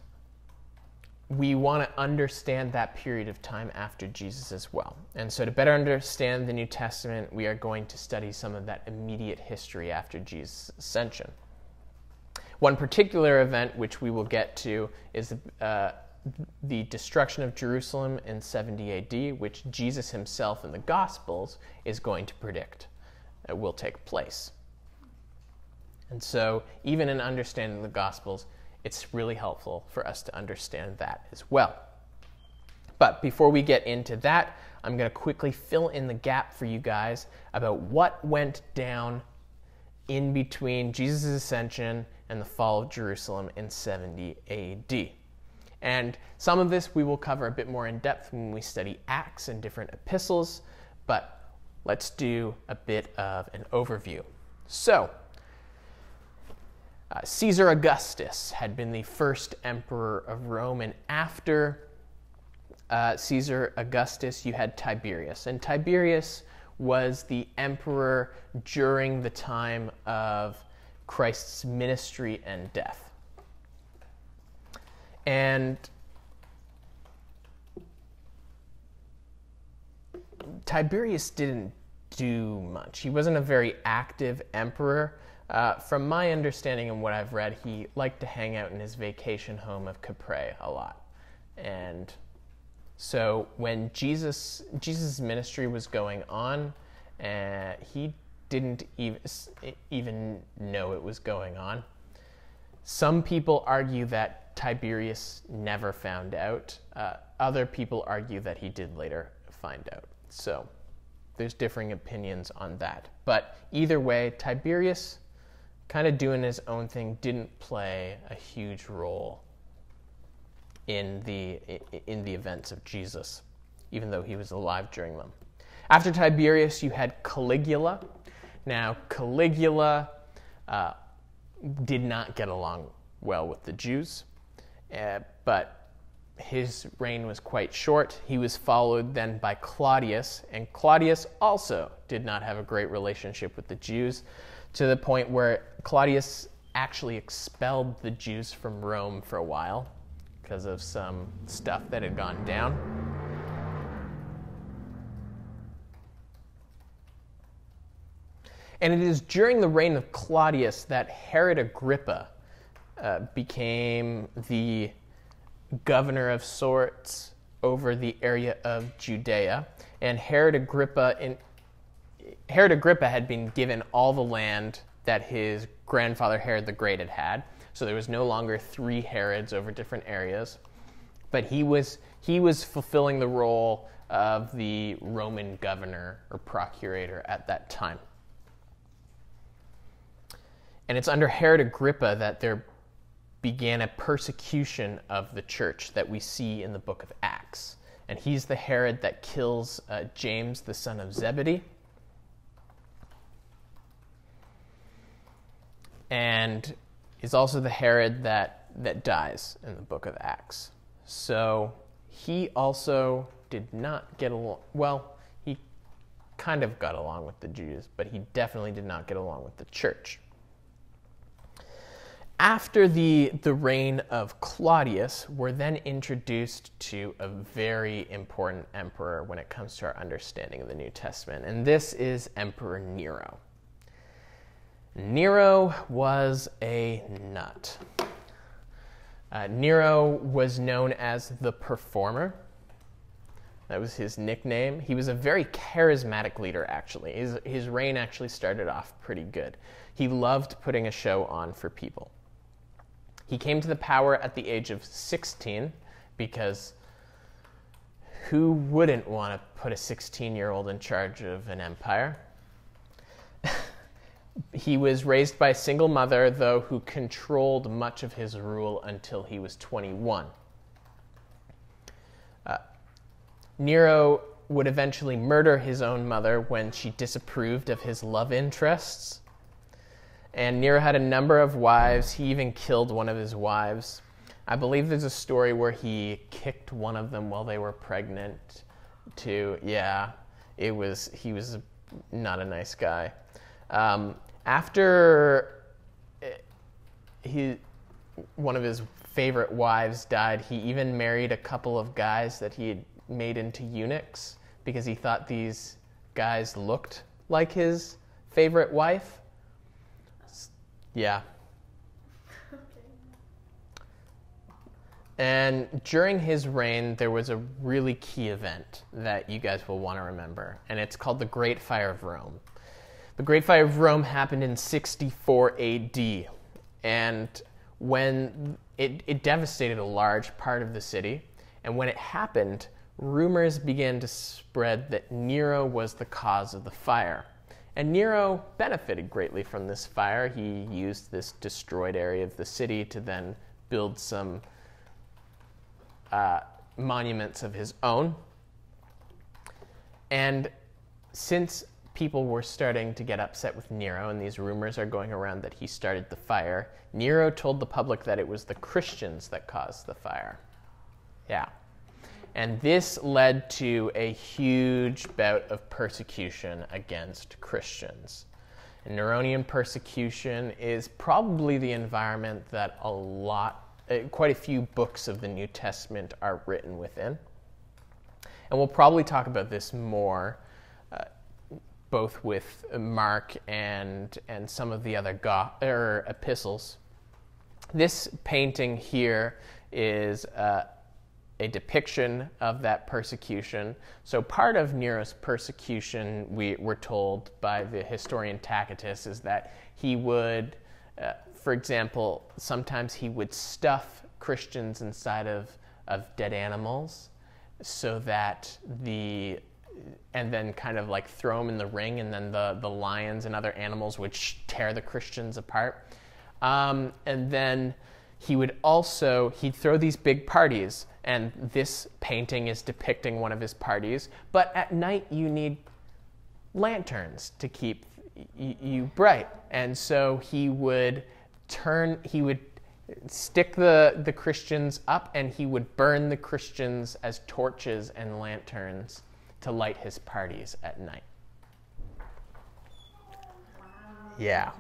S1: we want to understand that period of time after Jesus as well. And so to better understand the New Testament, we are going to study some of that immediate history after Jesus' ascension. One particular event which we will get to is the destruction of Jerusalem in 70 AD, which Jesus himself in the Gospels is going to predict will take place. And so even in understanding the Gospels, it's really helpful for us to understand that as well. But before we get into that, I'm going to quickly fill in the gap for you guys about what went down in between Jesus' ascension and the fall of Jerusalem in 70 AD. And some of this we will cover a bit more in depth when we study Acts and different epistles, but let's do a bit of an overview. So, Caesar Augustus had been the first emperor of Rome, and after Caesar Augustus, you had Tiberius. And Tiberius was the emperor during the time of Christ's ministry and death. And Tiberius didn't do much. He wasn't a very active emperor. From my understanding and what I've read, he liked to hang out in his vacation home of Capri a lot. And so when Jesus' ministry was going on, he didn't even know it was going on. Some people argue that Tiberius never found out. Other people argue that he did later find out. So there's differing opinions on that. But either way, Tiberius, kind of doing his own thing, didn't play a huge role in the events of Jesus, even though he was alive during them. After Tiberius, you had Caligula. Now, Caligula did not get along well with the Jews, but his reign was quite short. He was followed then by Claudius, and Claudius also did not have a great relationship with the Jews, to the point where Claudius actually expelled the Jews from Rome for a while because of some stuff that had gone down. And it is during the reign of Claudius that Herod Agrippa became the governor of sorts over the area of Judea. And Herod Agrippa had been given all the land that his grandfather Herod the Great had had. So there was no longer 3 Herods over different areas. But he was fulfilling the role of the Roman governor or procurator at that time. And it's under Herod Agrippa that there began a persecution of the church that we see in the book of Acts. And he's the Herod that kills James, the son of Zebedee. And is also the Herod that dies in the book of Acts. So he also did not get along. Well, he kind of got along with the Jews, but he definitely did not get along with the church. After the reign of Claudius, we're then introduced to a very important emperor when it comes to our understanding of the New Testament, and this is Emperor Nero. Nero was a nut. Nero was known as the Performer. That was his nickname. He was a very charismatic leader, actually. His reign actually started off pretty good. He loved putting a show on for people. He came to the power at the age of 16 because who wouldn't want to put a 16-year-old in charge of an empire? He was raised by a single mother, though, who controlled much of his rule until he was 21. Nero would eventually murder his own mother when she disapproved of his love interests. And Nero had a number of wives. He even killed one of his wives. I believe there's a story where he kicked one of them while they were pregnant too. Yeah, he was not a nice guy. After one of his favorite wives died, he even married a couple of guys that he had made into eunuchs because he thought these guys looked like his favorite wife. Yeah.
S2: Okay.
S1: And during his reign, there was a really key event that you guys will want to remember, and it's called the Great Fire of Rome. The Great Fire of Rome happened in 64 AD, and when it devastated a large part of the city, and when it happened, rumors began to spread that Nero was the cause of the fire. And Nero benefited greatly from this fire. He used this destroyed area of the city to then build some monuments of his own. And since people were starting to get upset with Nero, and these rumors are going around that he started the fire, Nero told the public that it was the Christians that caused the fire. Yeah. And this led to a huge bout of persecution against Christians. And Neronian persecution is probably the environment that quite a few books of the New Testament are written within. And we'll probably talk about this more, both with Mark and some of the other epistles. This painting here is a depiction of that persecution. So part of Nero's persecution, we're told by the historian Tacitus, is that he would, for example, sometimes he would stuff Christians inside of dead animals so that and then kind of like throw them in the ring, and then the lions and other animals would tear the Christians apart. And then he'd throw these big parties, and this painting is depicting one of his parties. But at night, you need lanterns to keep you bright. And so he would stick the Christians up, and he would burn the Christians as torches and lanterns to light his parties at night.
S2: Wow.
S1: Yeah.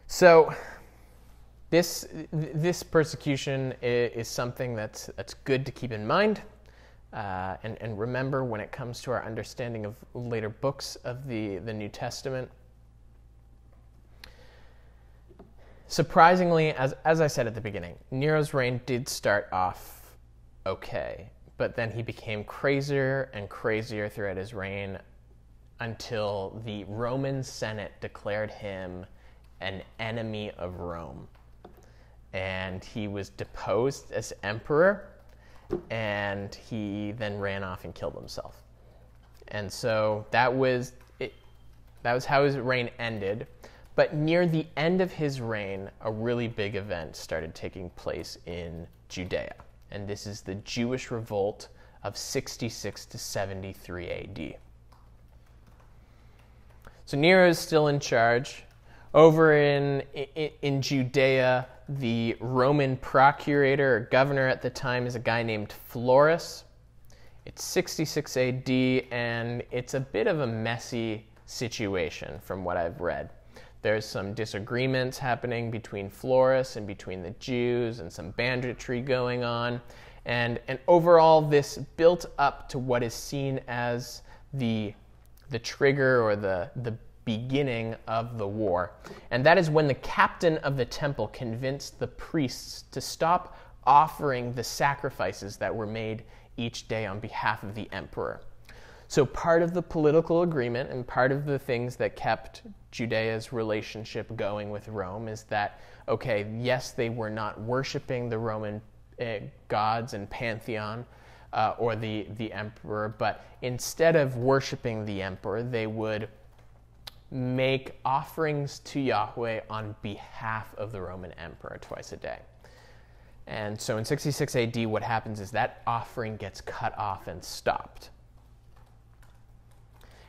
S1: So this persecution is something that's good to keep in mind and remember when it comes to our understanding of later books of the New Testament. Surprisingly, as I said at the beginning, Nero's reign did start off okay, but then he became crazier and crazier throughout his reign until the Roman Senate declared him an enemy of Rome. And he was deposed as emperor, and he then ran off and killed himself. And so that was it. That was how his reign ended. But near the end of his reign, a really big event started taking place in Judea. and this is the Jewish revolt of 66 to 73 AD. So Nero is still in charge. Over in Judea, the Roman procurator or governor at the time is a guy named Florus. It's 66 AD, and it's a bit of a messy situation from what I've read. There's some disagreements happening between Florus and between the Jews, and some banditry going on. And overall, this built up to what is seen as the trigger or the beginning of the war. And that is when the captain of the temple convinced the priests to stop offering the sacrifices that were made each day on behalf of the emperor. So part of the political agreement and part of the things that kept Judea's relationship going with Rome is that, okay, yes, they were not worshiping the Roman gods and pantheon or the emperor, but instead of worshiping the emperor, they would make offerings to Yahweh on behalf of the Roman emperor twice a day. And so in 66 AD, what happens is that offering gets cut off and stopped.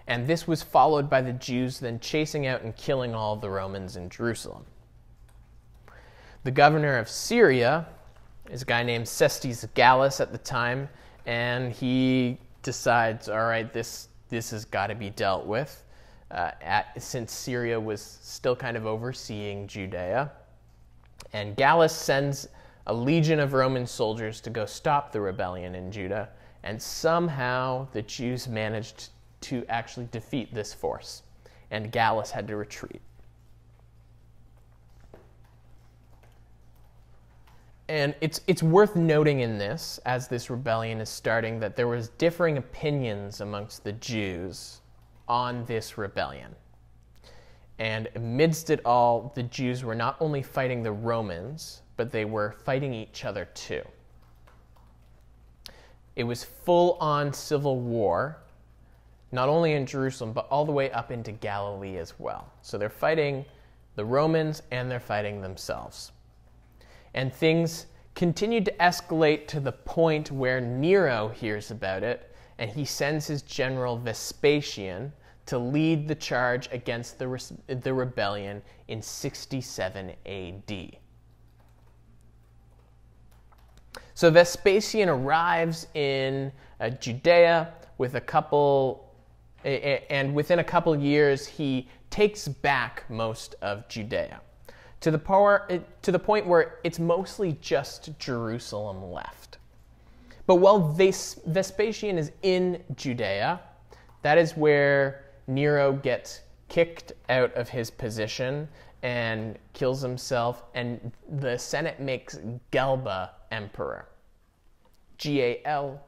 S1: And this was followed by the Jews then chasing out and killing all the Romans in Jerusalem. The governor of Syria is a guy named Cestes Gallus at the time, and he decides, all right, this has got to be dealt with, since Syria was still kind of overseeing Judea. And Gallus sends a legion of Roman soldiers to go stop the rebellion in Judah, and somehow the Jews managed to actually defeat this force, and Gallus had to retreat. And it's worth noting in this, as this rebellion is starting, that there was differing opinions amongst the Jews on this rebellion. And amidst it all, the Jews were not only fighting the Romans, but they were fighting each other too. It was full-on civil war, not only in Jerusalem, but all the way up into Galilee as well. So they're fighting the Romans and they're fighting themselves. And things continued to escalate to the point where Nero hears about it, and he sends his general Vespasian to lead the charge against the rebellion in 67 AD. So Vespasian arrives in Judea with and within a couple years, he takes back most of Judea to the point where it's mostly just Jerusalem left. But while Vespasian is in Judea, that is where Nero gets kicked out of his position and kills himself, and the Senate makes Galba emperor. Galba.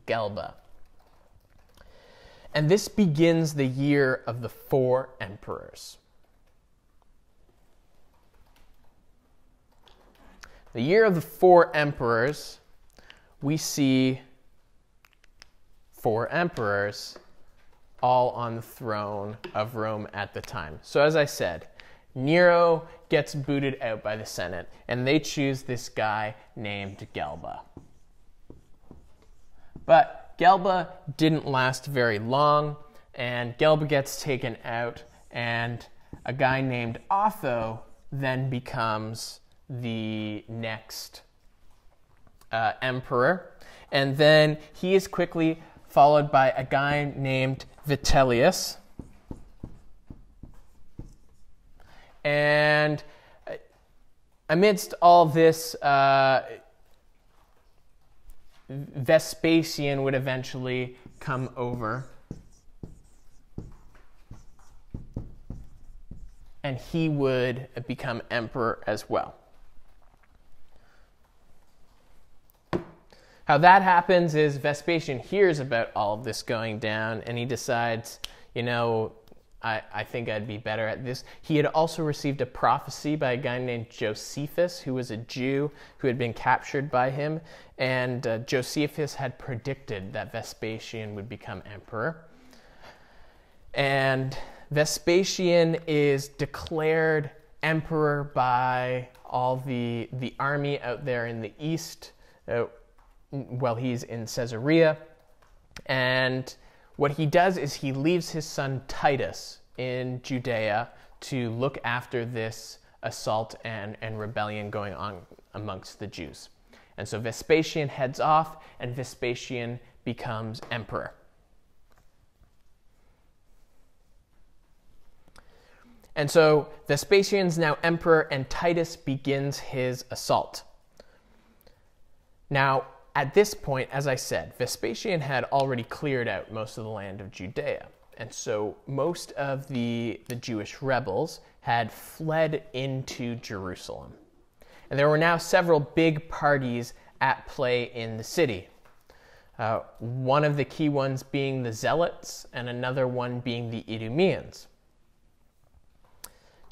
S1: Galba. And this begins the year of the 4 emperors. The year of the 4 emperors, we see 4 emperors all on the throne of Rome at the time. So as I said, Nero gets booted out by the Senate, and they choose this guy named Galba. But Galba didn't last very long, and Galba gets taken out, and a guy named Otho then becomes the next emperor. And then he is quickly followed by a guy named Vitellius. And amidst all this, Vespasian would eventually come over, and he would become emperor as well. How that happens is Vespasian hears about all of this going down, and he decides, I think I'd be better at this. He had also received a prophecy by a guy named Josephus, who was a Jew who had been captured by him. And Josephus had predicted that Vespasian would become emperor. And Vespasian is declared emperor by all the army out there in the east while he's in Caesarea. And what he does is he leaves his son Titus in Judea to look after this assault and rebellion going on amongst the Jews. And so Vespasian heads off, and Vespasian becomes emperor. And so Vespasian's now emperor, and Titus begins his assault. Now, at this point, as I said, Vespasian had already cleared out most of the land of Judea. And so most of the Jewish rebels had fled into Jerusalem. And there were now several big parties at play in the city. One of the key ones being the Zealots, and another one being the Idumeans.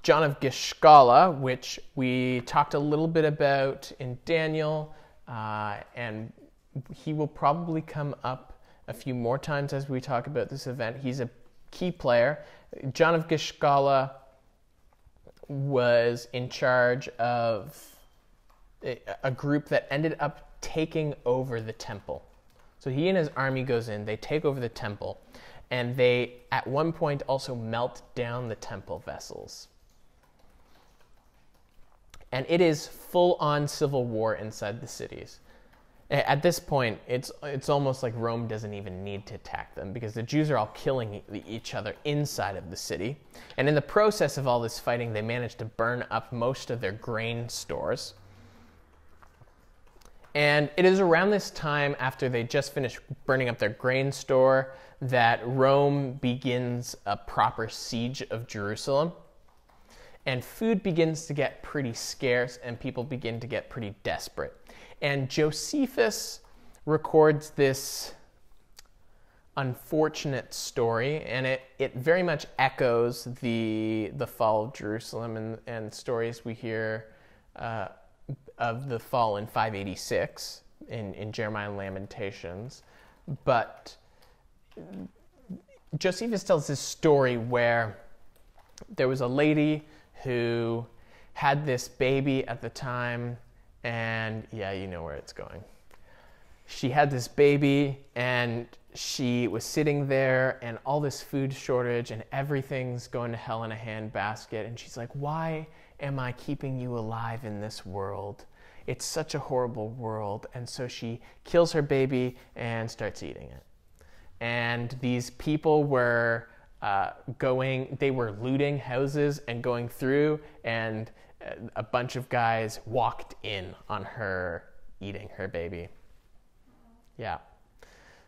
S1: John of Giscala, which we talked a little bit about in Daniel, and he will probably come up a few more times as we talk about this event. He's a key player. John of Giscala was in charge of a group that ended up taking over the temple. So he and his army goes in, they take over the temple, and they at one point also melt down the temple vessels. And it is full-on civil war inside the cities. At this point, it's almost like Rome doesn't even need to attack them, because the Jews are all killing each other inside of the city. And in the process of all this fighting, they managed to burn up most of their grain stores. And it is around this time, after they just finished burning up their grain store, that Rome begins a proper siege of Jerusalem. And food begins to get pretty scarce, and people begin to get pretty desperate. And Josephus records this unfortunate story, and it very much echoes the fall of Jerusalem and stories we hear of the fall in 586 in Jeremiah and Lamentations. But Josephus tells this story where there was a lady who had this baby at the time, and yeah, you know where it's going. She had this baby, and she was sitting there, and all this food shortage, and everything's going to hell in a handbasket, and she's like, why am I keeping you alive in this world? It's such a horrible world. And so she kills her baby and starts eating it. And these people were they were looting houses and going through, and a bunch of guys walked in on her eating her baby. Yeah.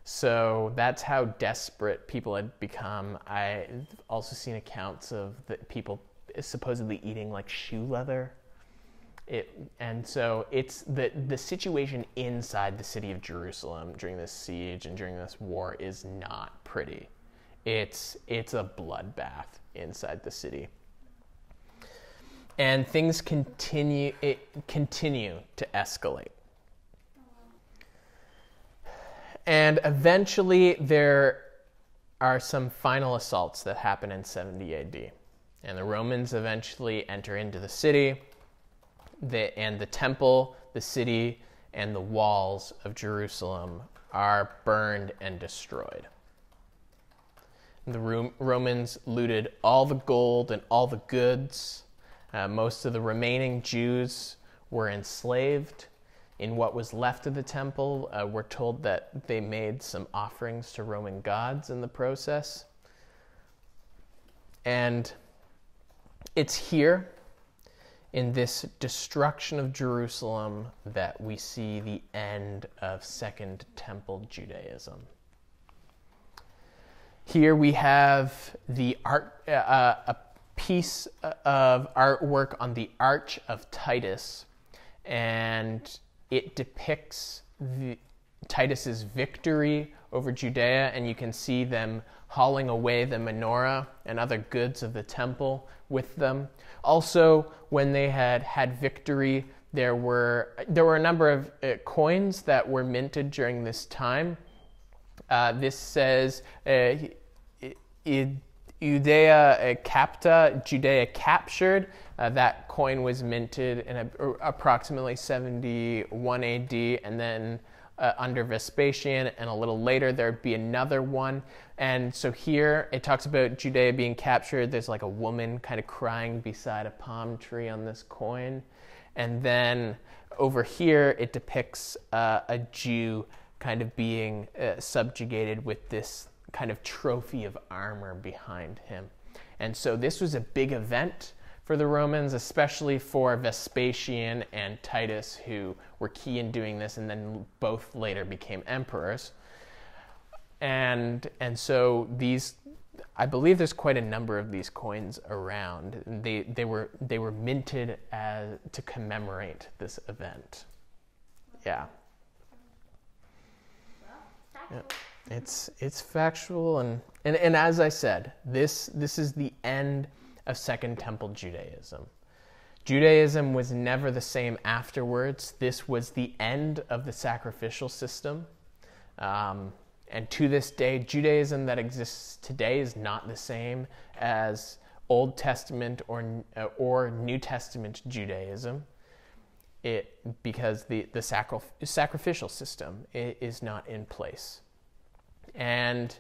S1: So that's how desperate people had become. I've also seen accounts of the people supposedly eating like shoe leather. And so it's the situation inside the city of Jerusalem during this siege and during this war is not pretty. It's a bloodbath inside the city. And things continue to escalate. And eventually there are some final assaults that happen in 70 AD. And the Romans eventually enter into the city, and the temple, the city, and the walls of Jerusalem are burned and destroyed. The Romans looted all the gold and all the goods. Most of the remaining Jews were enslaved. In what was left of the temple, we're told that they made some offerings to Roman gods in the process. And it's here, in this destruction of Jerusalem, that we see the end of Second Temple Judaism. Here we have a piece of artwork on the Arch of Titus, and it depicts Titus's victory over Judea, and you can see them hauling away the menorah and other goods of the temple with them. Also, when they had victory, there were a number of coins that were minted during this time. This says, Judea capta, Judea captured. That coin was minted in approximately 71 AD, and then under Vespasian, and a little later there'd be another one. And so here it talks about Judea being captured. There's like a woman kind of crying beside a palm tree on this coin. And then over here it depicts a Jew kind of being subjugated with this kind of trophy of armor behind him. And so this was a big event for the Romans, especially for Vespasian and Titus, who were key in doing this, and then both later became emperors. And so these, I believe there's quite a number of these coins around. They were minted to commemorate this event. Yeah. Yeah. It's factual, and as I said, this is the end of Second Temple Judaism. Judaism was never the same afterwards. This was the end of the sacrificial system. And to this day, Judaism that exists today is not the same as Old Testament or New Testament Judaism. Because the sacrificial system is not in place. And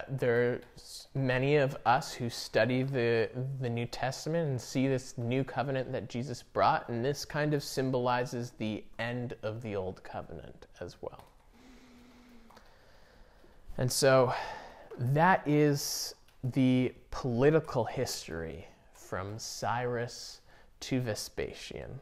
S1: there's many of us who study the New Testament and see this new covenant that Jesus brought, and this kind of symbolizes the end of the old covenant as well. And so that is the political history from Cyrus to Vespasian.